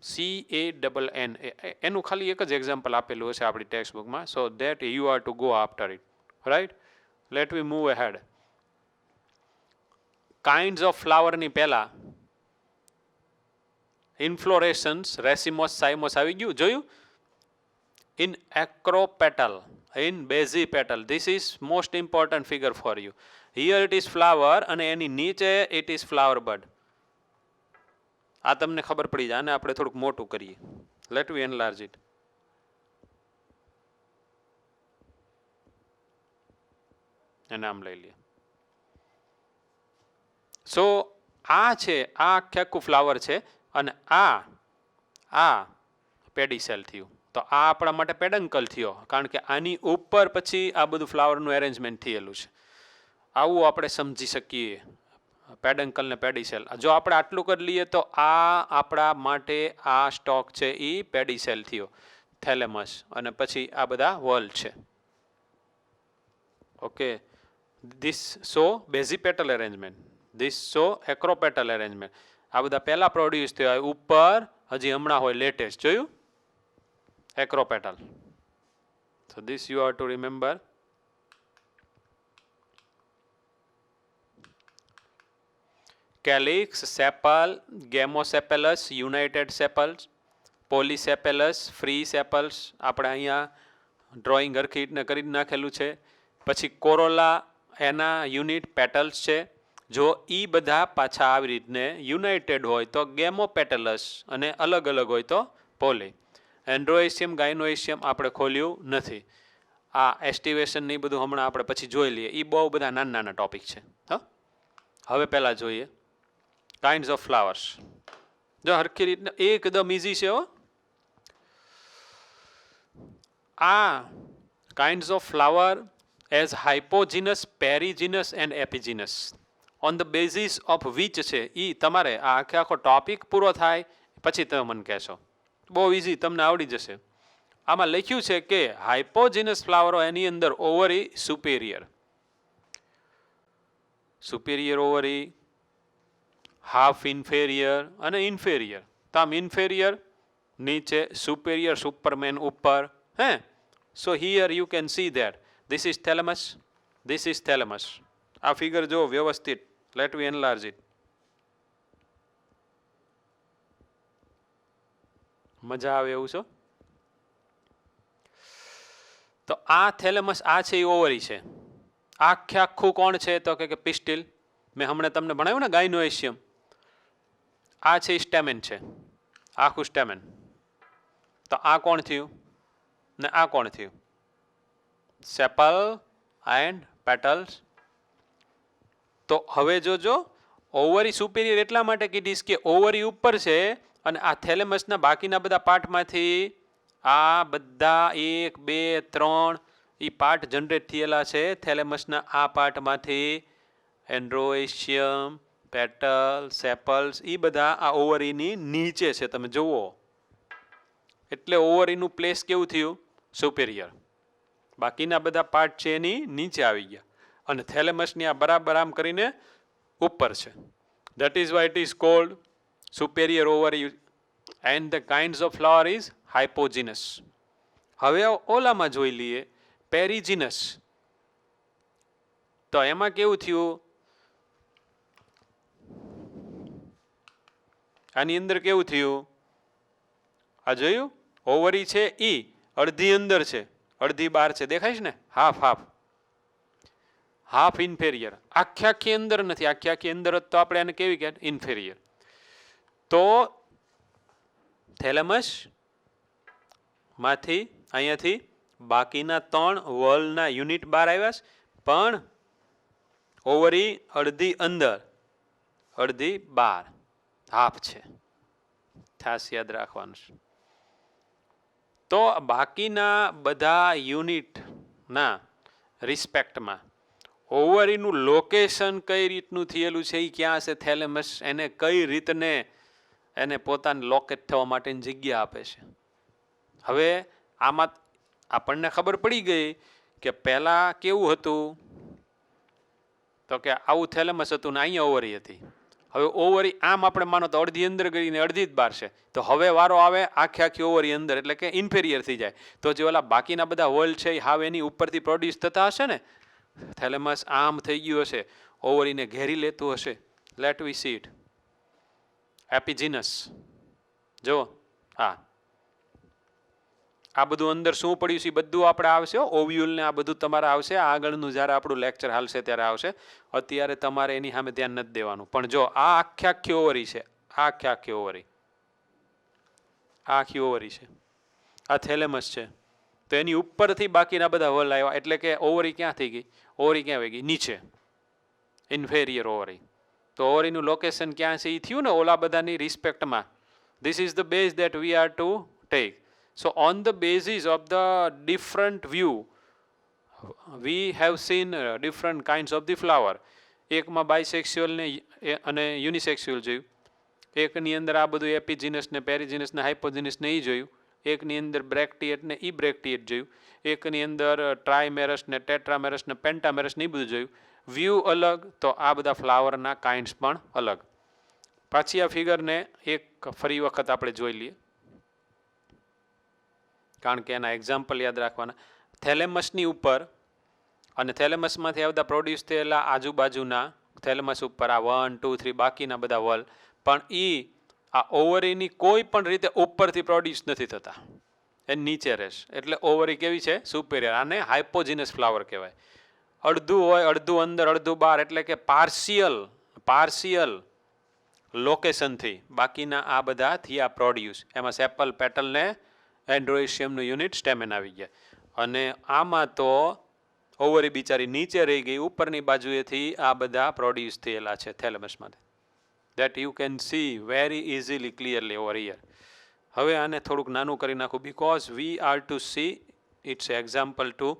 CANNA. એનું ખાલી એક જ એક્ઝામ્પલ આપેલું હશે આપણી ટેક્સ્ટ બુકમાં. So that you are to go after it. Right? Let we move ahead. Kinds of ફ્લાવરની પહેલા ઇન્ફ્લોરેશન્સ, રેસિમોસ, સાઇમોસ આવી ગયું, જોયું? In acropetal, in basipetal, this is most important figure for you. Here it is flower અને એની નીચે it is flower bud. આ તમને ખબર પડી જાય. આને આપણે થોડુંક મોટું કરીએ. Let me enlarge it. એને આમ લઈ લઈએ. સો આ છે, આ આખું ફ્લાવર છે અને આ પેડિસેલ થયું. તો આ આપણા માટે પેડન્કલ થયો, કારણ કે આની ઉપર પછી આ બધું ફ્લાવરનું એરેન્જમેન્ટ થયેલું છે. આવું આપણે સમજી શકીએ પેડન્કલ ને પેડિસેલ. જો આપણે આટલું કરી લઈએ તો આ આપણા માટે આ સ્ટોક છે એ પેડિસેલ થયો, થેલેમસ, અને પછી આ બધા વોલ છે. Okay. This so basipetal arrangement, this so acropetal arrangement. આ બધા પહેલા પ્રોડ્યુસ થયા હોય, ઉપર હજી હમણાં હોય લેટેસ્ટ. જોયું? Acropetal. So this you are to remember. Calyx, sepal, gamosepalous, united sepals, polysepalous, free sepals. આપણે અહીંયા ડ્રોઈંગ હરખીને કરી નાખેલું છે. પછી કોરોલા, એના યુનિટ પેટલ્સ છે. જો એ બધા પાછા આવી રીતને યુનાઇટેડ હોય તો ગેમોપેટલસ, અને અલગ અલગ હોય તો પોલી. એન્ડ્રોએશિયમ, ગાયનોએશિયમ આપણે ખોલ્યું નથી. આ એસ્ટિવેશન ને બધું હમણાં આપણે પછી જોઈ લઈએ. એ બહુ બધા નાના નાના ટોપિક છે. હવે પહેલાં જોઈએ કાઇન્ડ્સ ઓફ ફ્લાવર્સ. જો હરખી રીતના એકદમ ઇઝી છે. આ kinds of flower as hypogynous, perigynous and epigynous on the basis of which છે એ તમારે આ આખો ટોપિક પૂરો થાય પછી તમે મને કહેશો. બહુ ઇઝી, તમને આવડી જશે. આમાં લખ્યું છે કે હાઇપોજીનસ ફ્લાવરો એની અંદર ઓવરી સુપેરિયર, સુપેરિયર ઓવરી, હાફ ઇન્ફેરિયર અને ઇન્ફેરિયર. તો આમ ઇન્ફેરિયર નીચે, સુપેરિયર સુપરમેન ઉપર. હે? So here you can see that this is thalamus, this is thalamus. આ ફિગર જો વ્યવસ્થિત. Let we enlarge it. મજા આવે એવું છો? તો આ થેલેમસ આ છે એ ઓવરી છે. આખું કોણ છે તો કે પિસ્ટિલ. મેં હમણાં તમને ભણાવ્યું ને ગાયનોએશિયમ. આ છે સ્ટેમેન છે, આખું સ્ટેમેન. તો આ કોણ થયું ને આ કોણ થયું? સેપલ એન્ડ પેટલ્સ. તો હવે જોજો, ઓવરી સુપેરિયર એટલા માટે કીધીશ કે ઓવરી ઉપર છે અને આ થેલેમસના બાકીના બધા પાર્ટમાંથી આ બધા 1 2 3 એ પાર્ટ જનરેટ થયેલા છે થેલેમસના આ પાર્ટમાંથી. એન્ડ્રોએશિયમ, પેટલ, સેપલ્સ એ બધા આ ઓવરીની નીચે છે. તમે જુઓ એટલે ઓવરીનું પ્લેસ કેવું થયું? સુપેરિયર. બાકીના બધા પાર્ટ છે એની નીચે આવી ગયા અને થેલેમસની આ બરાબર આમ કરીને ઉપર છે. That is why it is called superior ovary and the kinds of flower is hypogynous. હવે ઓલામાં જોઈ લઈએ પેરીજીનસ. તો એમાં કેવું થયું? આની અંદર કેવું થયું? આ જોયું? ઓવરી છે ઈ અડધી અંદર છે, અડધી બહાર છે. દેખાય છે ને? Half half half inferior. આખી અંદર નથી. આખી અંદર તો આપણે એને કેવી કે ઇન્ફેરિયર. તો થેલેમસ માંથી અહીંયાથી બાકીના 3 વોલના યુનિટ બહાર આવ્યા છે, પણ ઓવરી અડધી અંદર અડધી બહાર, હાફ છે. ખાસ યાદ રાખવાનું છે. તો બાકીના બધા યુનિટના રિસ્પેક્ટમાં ઓવરીનું લોકેશન કઈ રીતનું થયેલું છે, એ ક્યાં છે થેલેમસ, એને કઈ રીતને એને પોતાને લોકેટ થવા માટેની જગ્યા આપે છે. હવે આમાં આપણને ખબર પડી ગઈ કે પહેલાં કેવું હતું તો કે આવું થેલેમસ હતું ને અહીંયા ઓવરી હતી. હવે ઓવરી આમ આપણે માનો તો અડધી અંદર ગઈ ને અડધી જ બહાર છે. તો હવે વારો આવે આખી ઓવરી અંદર, એટલે કે ઇન્ફેરિયર થઈ જાય. તો જે ઓલા બાકીના બધા હોલ છે એ હાવ એની ઉપરથી પ્રોડ્યુસ થતા હશે ને. થેલેમસ આમ થઈ ગયું હશે, ઓવરીને ઘેરી લેતું હશે. Let we see it. Epigynous જો હા, આ બધું અંદર શું પડ્યું છે બધું આપણે આવશે. ઓવ્યુલ ને આ બધું તમારે આવશે આગળનું, જ્યારે આપણું લેક્ચર હાલશે ત્યારે આવશે. અત્યારે તમારે એની સામે ધ્યાન નથી દેવાનું. પણ જો આ આખી ઓવરી છે, આખી ઓવરી, આખી ઓવરી છે, આ થેલેમસ છે. તો એની ઉપરથી બાકીના બધા હોલ આવ્યા, એટલે કે ઓવરી ક્યાં થઈ ગઈ? ઓવરી ક્યાં વહી ગઈ? નીચે, ઇન્ફેરિયર ઓવરી. તો ઓવરીનું લોકેશન ક્યાં છે એ થયું ને ઓલા બધાની રિસ્પેક્ટમાં. This is the base that we are to take. So on the basis of the different view, we have seen different kinds of the flower. એકમાં બાયસેક્સ્યુઅલ ને અને યુનિસેક્સ્યુઅલ જોયું. એકની અંદર આ બધું એપિજીનસ ને પેરીજીનસ ને હાઇપોજીનસ ને એ જોયું. એકની અંદર બ્રેક્ટિએટ ને ઈ બ્રેક્ટિએટ જોયું. એકની અંદર ટ્રાયમેરસ ને ટેટ્રામેરસ ને પેન્ટામેરસ ને એ બધું જોયું. વ્યૂ અલગ, તો આ બધા ફ્લાવરના કાઇન્ડ્સ પણ અલગ. પાછી આ ફિગરને એક ફરી વખત આપણે જોઈ લઈએ, કારણ કે એના એક્ઝામ્પલ યાદ રાખવાના. થેલેમસની ઉપર અને થેલેમસમાંથી આ બધા પ્રોડ્યુસ થયેલા આજુબાજુના થેલેમસ ઉપર આ 1 2 3 બાકીના બધા વલ, પણ આ ઓવરીની કોઈ પણ રીતે ઉપરથી પ્રોડ્યુસ નથી થતા, એ નીચે રહેશે. એટલે ઓવરી કેવી છે? સુપેરિયર. આને હાઇપોજીનસ ફ્લાવર કહેવાય. અડધું હોય, અડધું અંદર અડધું બહાર, એટલે કે પાર્શિયલ લોકેશનથી બાકીના આ બધા થયા પ્રોડ્યુસ. એમાં સેપલ, પેટલ ને એન્ડ્રોએશિયમનું યુનિટ સ્ટેમેન આવી ગયા. અને આમાં તો ઓવરી બિચારી નીચે રહી ગઈ, ઉપરની બાજુએથી આ બધા પ્રોડ્યુસ થયેલા છે થેલેમસમાંથી. That you can see very easily, clearly over here. હવે આને થોડુંક નાનું કરી નાખું, because we are to see its example to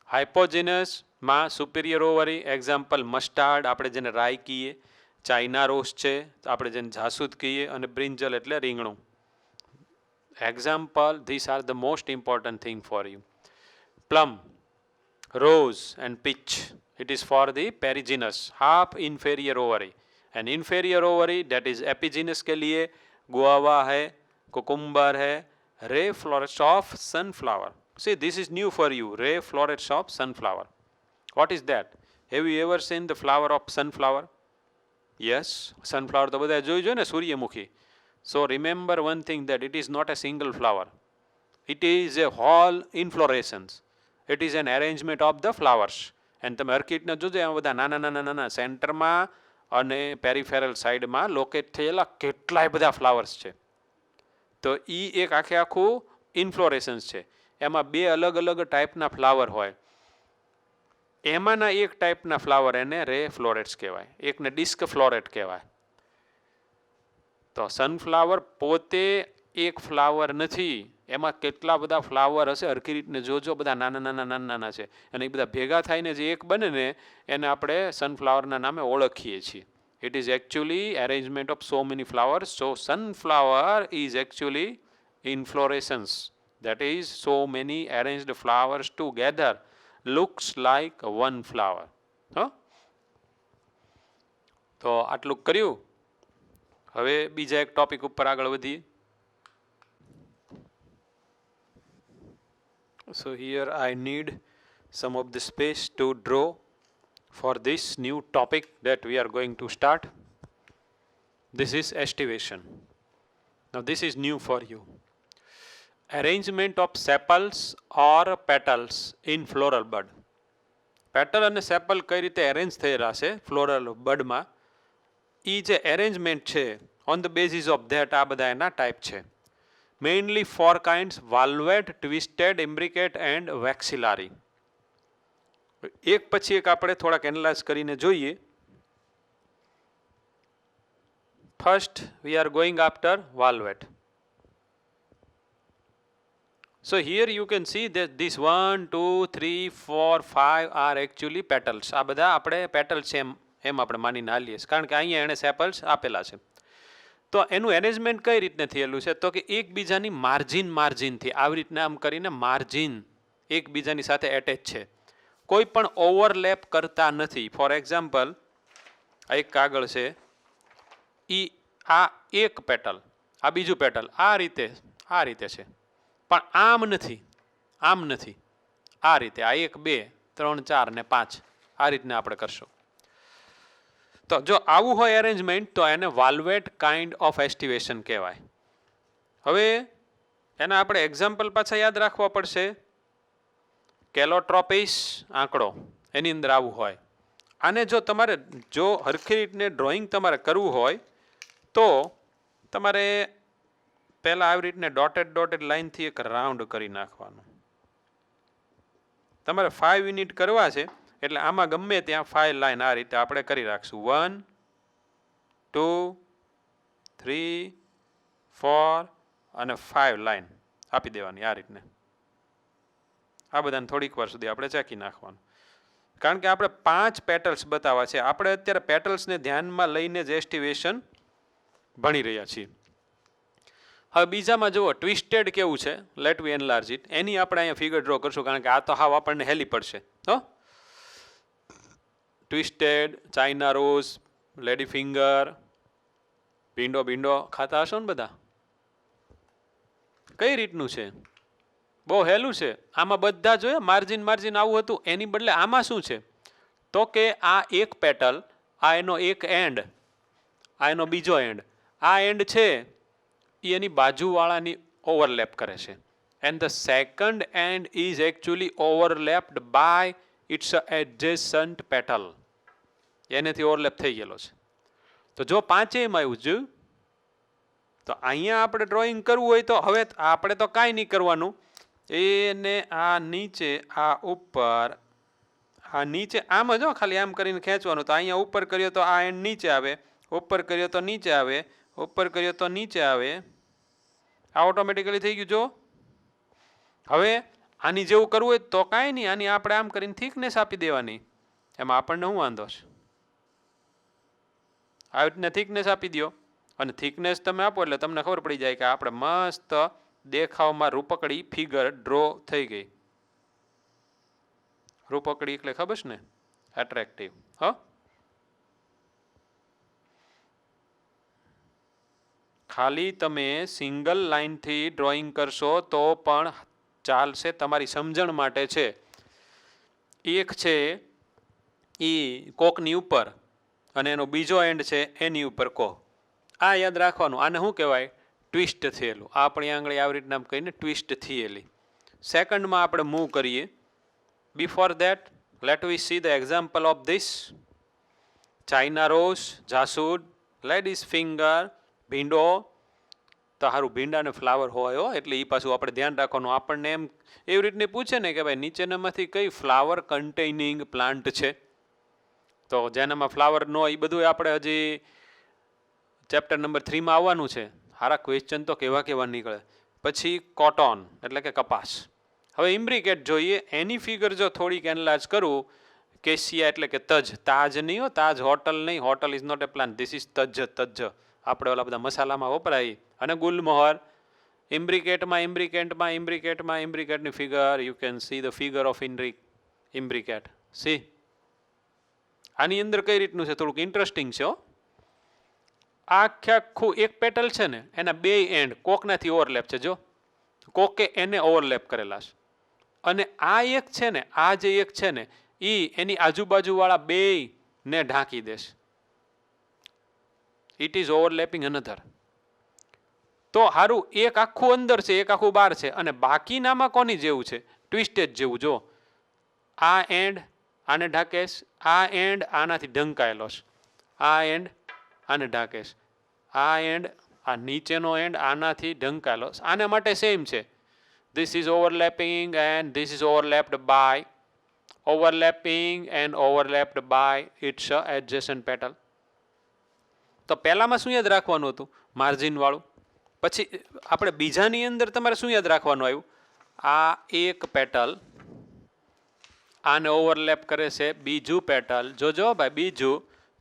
હાઇપોજીનસમાં સુપિરિયર ઓવરી. એક્ઝામ્પલ મસ્ટાર્ડ, આપણે જેને રાઈ કહીએ, ચાઇના રોસ છે આપણે જેને જાસૂદ કહીએ, અને બ્રિંજલ એટલે રીંગણું. Example, these are the most important thing for you. Plum, rose and peach. It is for the perigynous, half inferior ovary. And inferior ovary, that is epigenous के लिए guava है, cucumber है, ray florets of sunflower. See, this is new for you, ray florets of sunflower. What is that? Have you ever seen the flower of sunflower? Yes, sunflower તો બધા જોઈ ને, સૂર્યમુખી. So remember one thing, that it is not a single flower. It is a whole inflorescence. It is an arrangement of the flowers. And તમે ઓર્કિડને જોજો એમાં બધા નાના નાના નાના સેન્ટરમાં અને પેરિફેરલ સાઈડમાં લોકેટ થયેલા કેટલાય બધા ફ્લાવર્સ છે. તો એ એક આખે આખું ઇન્ફ્લોરેસન્સ છે. એમાં બે અલગ અલગ ટાઈપના ફ્લાવર હોય. એમાંના એક ટાઈપના ફ્લાવર એને રે ફ્લોરેટ્સ કહેવાય, એકને ડિસ્ક ફ્લોરેટ કહેવાય. તો સનફ્લાવર પોતે એક ફ્લાવર નથી, એમાં કેટલા બધા ફ્લાવર હશે. હરખી રીતને જોજો, બધા નાના નાના નાના નાના છે, અને એ બધા ભેગા થઈને જે એક બને ને એને આપણે સનફ્લાવરના નામે ઓળખીએ છીએ. It is actually arrangement of so many flowers. So sunflower is actually inflorescence, that is so many arranged flowers together looks like one flower. તો આટલું કર્યું. હવે બીજા એક ટોપિક ઉપર આગળ વધીએ. So here I need some of the space to draw for this new topic that we are going to start. This is estivation. Now this is new for you. Arrangement of sepals or petals in floral bud. Petal અને સેપલ કઈ રીતે arrange થયેલા છે floral બડમાં, એ જે arrangement છે on the basis of that આ બધા એના ટાઈપ છે. Mainly 4 kinds: valvate, twisted, imbricate and vexillary. એક પછી એક આપણે થોડાક એનાલાઇઝ કરીને જોઈએ. First we are going after valvate. So here you can see that this 1, 2, 3, 4, 5 are actually petals. આ બધા આપણે પેટલ્સ એમ આપણે માનીને હાલીએ, કારણ કે અહીંયા એણે સેપલ્સ આપેલા છે. તો એનું એરેન્જમેન્ટ કઈ રીતને થયેલું છે, તો કે એકબીજાની માર્જિનથી આવી રીતના આમ કરીને માર્જિન એકબીજાની સાથે એટેચ છે, કોઈ પણ ઓવરલેપ કરતા નથી. ફોર એક્ઝામ્પલ, આ એક કાગળ છે, આ એક પેટલ, આ બીજું પેટલ આ રીતે છે, પણ આમ નથી, આ રીતે, આ 1, 2, 3, 4 ને 5 આ રીતના આપણે કરશું. તો જો આવું હોય અરેન્જમેન્ટ તો એને વાલ્વેટ કાઇન્ડ ઓફ એસ્ટિવેશન કહેવાય. હવે એના આપણે એક્ઝામ્પલ પાછા યાદ રાખવા પડશે. કેલોટ્રોપિસ આંકડો, એની અંદર આવું હોય. આને જો હરખી રીતને ડ્રોઈંગ તમારે કરવું હોય તો તમારે પહેલાં આવી રીતને ડોટેડ લાઇનથી એક રાઉન્ડ કરી નાખવાનું. તમારે 5 યુનિટ કરવા છે એટલે આમાં ગમે ત્યાં 5 લાઈન આ રીતે આપણે કરી રાખશું. 1, 2, 3, 4 અને 5 લાઈન આપી દેવાની આ રીતને. આ બધાને થોડીક વાર સુધી આપણે ચેકી નાખવાનું, કારણ કે આપણે 5 પેટલ્સ બતાવવા છે. આપણે અત્યારે પેટલ્સને ધ્યાનમાં લઈને જ એસ્ટિવેશન ભણી રહ્યા છીએ. હવે બીજામાં જુઓ ટ્વિસ્ટેડ કેવું છે, લેટ વી એનલાર્જ ઇટ. એની આપણે અહીંયા ફિગર ડ્રો કરશું, કારણ કે આ તો હાવ આપણને હેલી પડશે. Twisted, China rose, lady finger, ભીંડો ખાતા હશો ને બધા. કઈ રીતનું છે, બહુ હેલું છે. આમાં બધા જોઈએ માર્જિન આવું હતું, એની બદલે આમાં શું છે તો કે આ એક પેટલ, આ એનો એક એન્ડ, આ એનો બીજો એન્ડ, આ એન્ડ છે એ એની બાજુવાળાની ઓવરલેપ કરે છે. And the second end is actually overlapped by its adjacent petal. એનેથી ઓવરલેપ થઈ ગયેલો છે. તો જો 5એમાં આવ્યું જોયું, તો અહીંયા આપણે ડ્રોઈંગ કરવું હોય તો હવે આપણે તો કાંઈ નહીં કરવાનું. એને આ નીચે, આ ઉપર, આ નીચે આમ જ ખાલી આમ કરીને ખેંચવાનું. તો અહીંયા ઉપર કર્યો તો આ એન્ડ નીચે આવે, ઉપર કર્યો તો નીચે આવે, ઉપર કર્યો તો નીચે આવે. આ ઓટોમેટિકલી થઈ ગયું. જો હવે આની જેવું કરવું હોય તો કાંઈ નહીં, આની આપણે આમ કરીને થિકનેસ આપી દેવાની. એમાં આપણને શું વાંધો છે? આવી રીતના થિકનેસ આપી દો, અને થિકનેસ તમે આપો એટલે તમને ખબર પડી જાય કે આપણે મસ્ત દેખાવમાં રૂપકડી ફિગર ડ્રો થઈ ગઈ. રૂપકડી એટલે ખબર છે ને, એટ્રેક્ટિવ. ખાલી તમે સિંગલ લાઇનથી ડ્રોઈંગ કરશો તો પણ ચાલશે, તમારી સમજણ માટે છે. એક છે એ કોકની ઉપર અને એનો બીજો એન્ડ છે એની ઉપર કો. આ યાદ રાખવાનું. આને શું કહેવાય? ટ્વિસ્ટ થયેલું, આપણી આંગળી આવી રીતના કહીને ટ્વિસ્ટ થયેલી. સેકન્ડમાં આપણે મૂવ કરીએ. Before that let we see the example of this. China rose, જાસૂદ, લેડીઝ ફિંગર, ભીંડો. તો સારું ભીંડાને ફ્લાવર હોય એટલે એ પાછું આપણે ધ્યાન રાખવાનું. આપણને એમ એવી રીતને પૂછે ને કે ભાઈ નીચેનામાંથી કઈ ફ્લાવર કન્ટેનિંગ પ્લાન્ટ છે, તો જેનામાં ફ્લાવર ન હોય એ બધું આપણે હજી ચેપ્ટર નંબર 3માં આવવાનું છે. સારા ક્વેશ્ચન તો કેવા નીકળે. પછી કોટન એટલે કે કપાસ. હવે ઇમ્બ્રિકેટ જોઈએ. એની ફિગર જો થોડીક એનલાર્જ કરું, કેસિયા એટલે કે તજ, તાજ નહીં હો, તાજ હોટલ નહીં, hotel is not a plant, this is તજ. આપણે ઓલા બધા મસાલામાં વપરાય. અને ગુલમોહર. ઇમ્બ્રિકેટની figure you can see the figure of imbricate. See આની અંદર કઈ રીતનું છે, થોડુંક ઇન્ટરેસ્ટિંગ છે. આખું એક પેટલ છે ને, એના બે એન્ડ કોકનાથી ઓવરલેપ છે. જો કોકે એને ઓવરલેપ કરેલા છે. અને આ એક છે ને, આ જે એક છે ને, એની આજુબાજુવાળા બે ને ઢાંકી દેશે. It is overlapping another. તો સારું, એક આખું અંદર છે, એક આખું બહાર છે, અને બાકીનામાં કોની જેવું છે, ટ્વિસ્ટેજ જેવું. જો આ એન્ડ આને ઢાકેશ, આ એન્ડ આનાથી ઢંકાયેલો છે, આ એન્ડ આને ઢાકેશ, આ એન્ડ આ નીચેનો એન્ડ આનાથી ઢંકાયેલો. આના માટે સેમ છે. This is overlapping and this is overlapped by, overlapping and overlapped by its adjacent petal. તો પહેલામાં શું યાદ રાખવાનું હતું, માર્જિન વાળું. પછી આપણે બીજાની અંદર તમારે શું યાદ રાખવાનું આવ્યું, આ એક પેટલ આને ઓવરલેપ કરે છે બીજું પેટલ. જોજો ભાઈ, બીજું,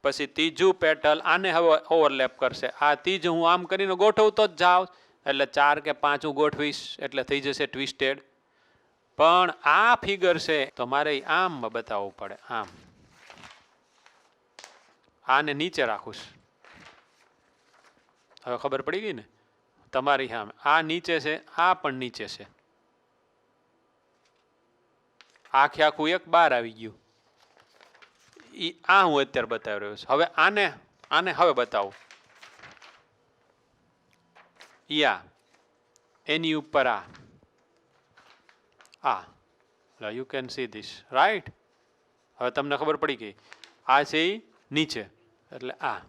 પછી ત્રીજું પેટલ આને હવે ઓવરલેપ કરશે. આ ત્રીજું હું આમ કરીને ગોઠવતો જ જાઉં એટલે 4 કે 5 હું ગોઠવીશ એટલે થઈ જશે ટ્વિસ્ટેડ. પણ આ ફિગર છે તો મારે આમ બતાવવું પડે, આમ. આને નીચે રાખું. હવે ખબર પડી ગઈ ને તમારી સામે. આ નીચે છે, આ પણ નીચે છે. આખું એક બહાર આવી ગયું. આ હું અત્યારે બતાવી રહ્યો છું. હવે આને હવે બતાવું. એની ઉપર આ you can see this, right. હવે તમને ખબર પડી ગઈ. આ છે એ નીચે એટલે આ.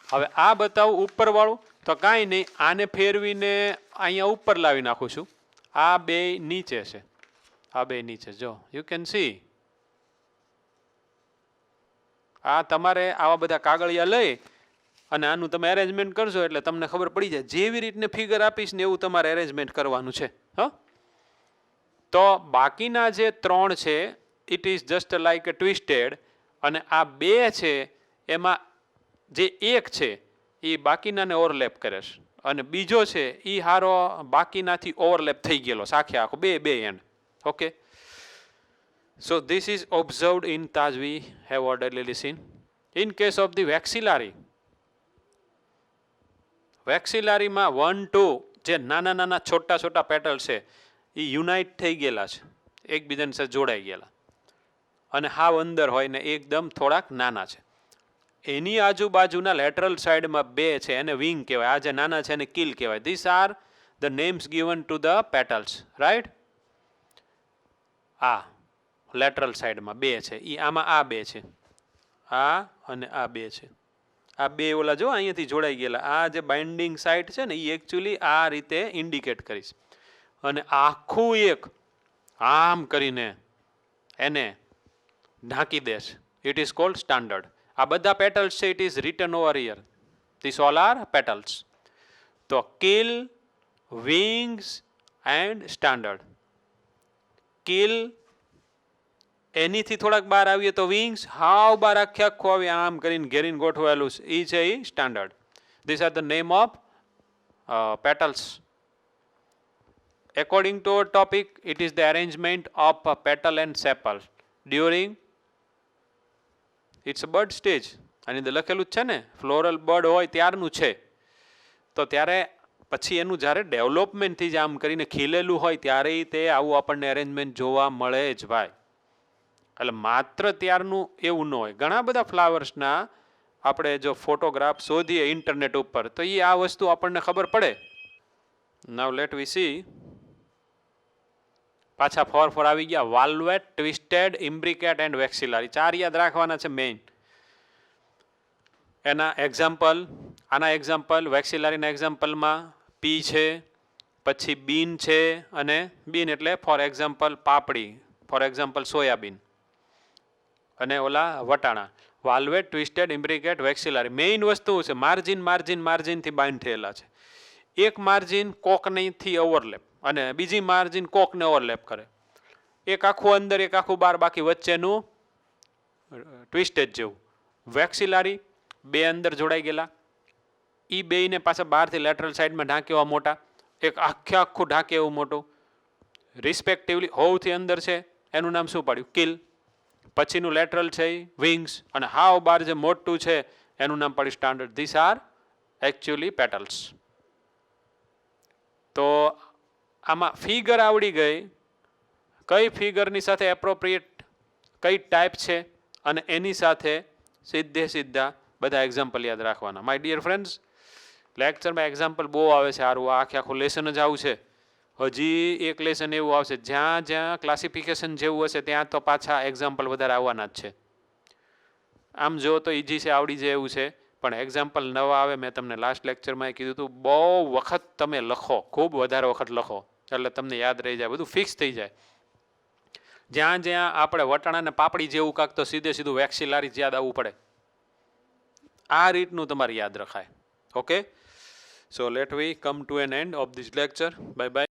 હવે આ બતાવું ઉપર વાળું, તો કાંઈ નહીં, આને ફેરવીને અહીંયા ઉપર લાવી નાખું છું. આ બે નીચે છે, આ બે નીચે. જો યુ કેન સી. આ તમારે આવા બધા કાગળિયા લઈ અને આનું તમે એરેન્જમેન્ટ કરશો એટલે તમને ખબર પડી જાય. જેવી રીતને ફિગર આપીશ ને એવું તમારે એરેન્જમેન્ટ કરવાનું છે. તો બાકીના જે 3 છે it is just like A twisted, અને આ 2 છે એમાં જે એક છે એ બાકીનાને ઓવરલેપ કરે છે, અને બીજો છે એ હારો બાકીનાથી ઓવરલેપ થઈ ગયેલો આખે આખો બે and. Okay, so this is observed in Taj we have orderly seen. In case of the વેક્સિલારીમાં 1, 2 જે નાના છોટા પેટલ છે એ યુનાઇટ થઈ ગયેલા છે, એકબીજાની સાથે જોડાઈ ગયેલા, અને હાવ અંદર હોય ને એકદમ થોડાક નાના છે. એની આજુબાજુના લેટરલ સાઈડમાં 2 છે, એને વિંગ કહેવાય. આ જે નાના છે એને કિલ કહેવાય. This are the names given to the petals, right. આ લેટરલ સાઈડમાં 2 છે, એ આમાં આ 2 છે, આ અને આ 2 છે. આ 2 ઓલા જો અહીંયાથી જોડાઈ ગયેલા. આ જે બાઇન્ડિંગ સાઇટ છે ને એ એકચ્યુઅલી આ રીતે ઇન્ડિકેટ કરીશ, અને આખું એક આમ કરીને એને ઢાંકી દેશ. It is called standard. આ બધા પેટલ્સ છે, it is written over here. This all are petals. તો keel, wings and standard. Keel એનીથી થોડાક બહાર આવીએ તો વિંગ્સ, હાવ બહાર આખું આવી આમ કરીને ઘેરીને ગોઠવાયેલું એ છે એ standard. This are the name of petals. According to our topic, it is the arrangement of a petal and sepal during its bud stage. આની અંદર લખેલું જ છે ને, ફ્લોરલ બડ હોય ત્યારનું છે. તો ત્યારે પછી એનું જ્યારે ડેવલપમેન્ટથી જ આમ કરીને ખીલેલું હોય ત્યારે તે આવું આપણને અરેન્જમેન્ટ જોવા મળે જ ભાઈ. એટલે માત્ર ત્યારનું એવું ન હોય. ઘણા બધા ફ્લાવર્સના આપણે જો ફોટોગ્રાફ શોધીએ ઇન્ટરનેટ ઉપર તો એ આ વસ્તુ આપણને ખબર પડે નાવ લેટ વી સી. પાછા 4 આવી ગયા. વાલ્વેટ, ટ્વિસ્ટેડ, ઇમ્બ્રિકેટ એન્ડ વેક્સિલારી. 4 યાદ રાખવાના છે મેઇન. એના એક્ઝામ્પલ, આના એક્ઝામ્પલ, વેક્સિલારીના એક્ઝામ્પલમાં પી છે, પછી બીન છે, અને બીન એટલે for example papdi, for example soybean, અને ઓલા વટાણા. વાલ્વેટ, ટ્વિસ્ટેડ, ઇમ્બ્રિકેટ, વેક્સિલારી. મેઇન વસ્તુ છે માર્જિન, માર્જિન, માર્જિનથી બાઇન્ડ થયેલા છે. એક માર્જિન કોકનીથી ઓવરલેપ અને બીજી માર્જિન કોકને ઓવરલેપ કરે. એક આખું અંદર, એક આખું બહાર, બાકી વચ્ચેનું ટ્વિસ્ટેડ જેવું. વેક્સિલારી, બે અંદર જોડાઈ ગયેલા, એ બેયને પાછા બહારથી લેટરલ સાઈડમાં ઢાંકે એવા મોટા, એક આખે આખું ઢાંકે એવું મોટું. રિસ્પેક્ટિવલી હોવથી અંદર છે એનું નામ શું પાડ્યું? કિલ. પછીનું લેટરલ છે એ વિંગ્સ, અને હાવ બાર જે મોટું છે એનું નામ પાડ્યું standard. This R actually petals. તો આમાં ફિગર આવડી ગઈ, કઈ ફિગરની સાથે એપ્રોપ્રિએટ કઈ ટાઈપ છે, અને એની સાથે સીધા બધા એક્ઝામ્પલ યાદ રાખવાના. માય ડિયર ફ્રેન્ડ્સ, લેક્ચરમાં એક્ઝામ્પલ બહુ આવે છે. સારું, આખું લેસન જ આવું છે. હજી એક લેસન એવું આવશે જ્યાં જ્યાં ક્લાસિફિકેશન જેવું હશે ત્યાં તો પાછા એક્ઝામ્પલ વધારે આવવાના જ છે. આમ જો તો ઇઝી છે, આવડી જાય એવું છે, પણ એક્ઝામ્પલ નવા આવે. મેં તમને લાસ્ટ લેક્ચરમાં કીધું હતું, બહુ વખત તમે લખો, ખૂબ વધારે વખત લખો, એટલે તમને યાદ રહી જાય, બધું ફિક્સ થઈ જાય. જ્યાં જ્યાં આપણે વટાણાને પાપડી જેવું કાંક તો સીધું વેક્સિલારી જ યાદ આવવું પડે. આ રીતનું તમારે યાદ રખાય. Okay, so let we come to an end of this lecture. Bye by.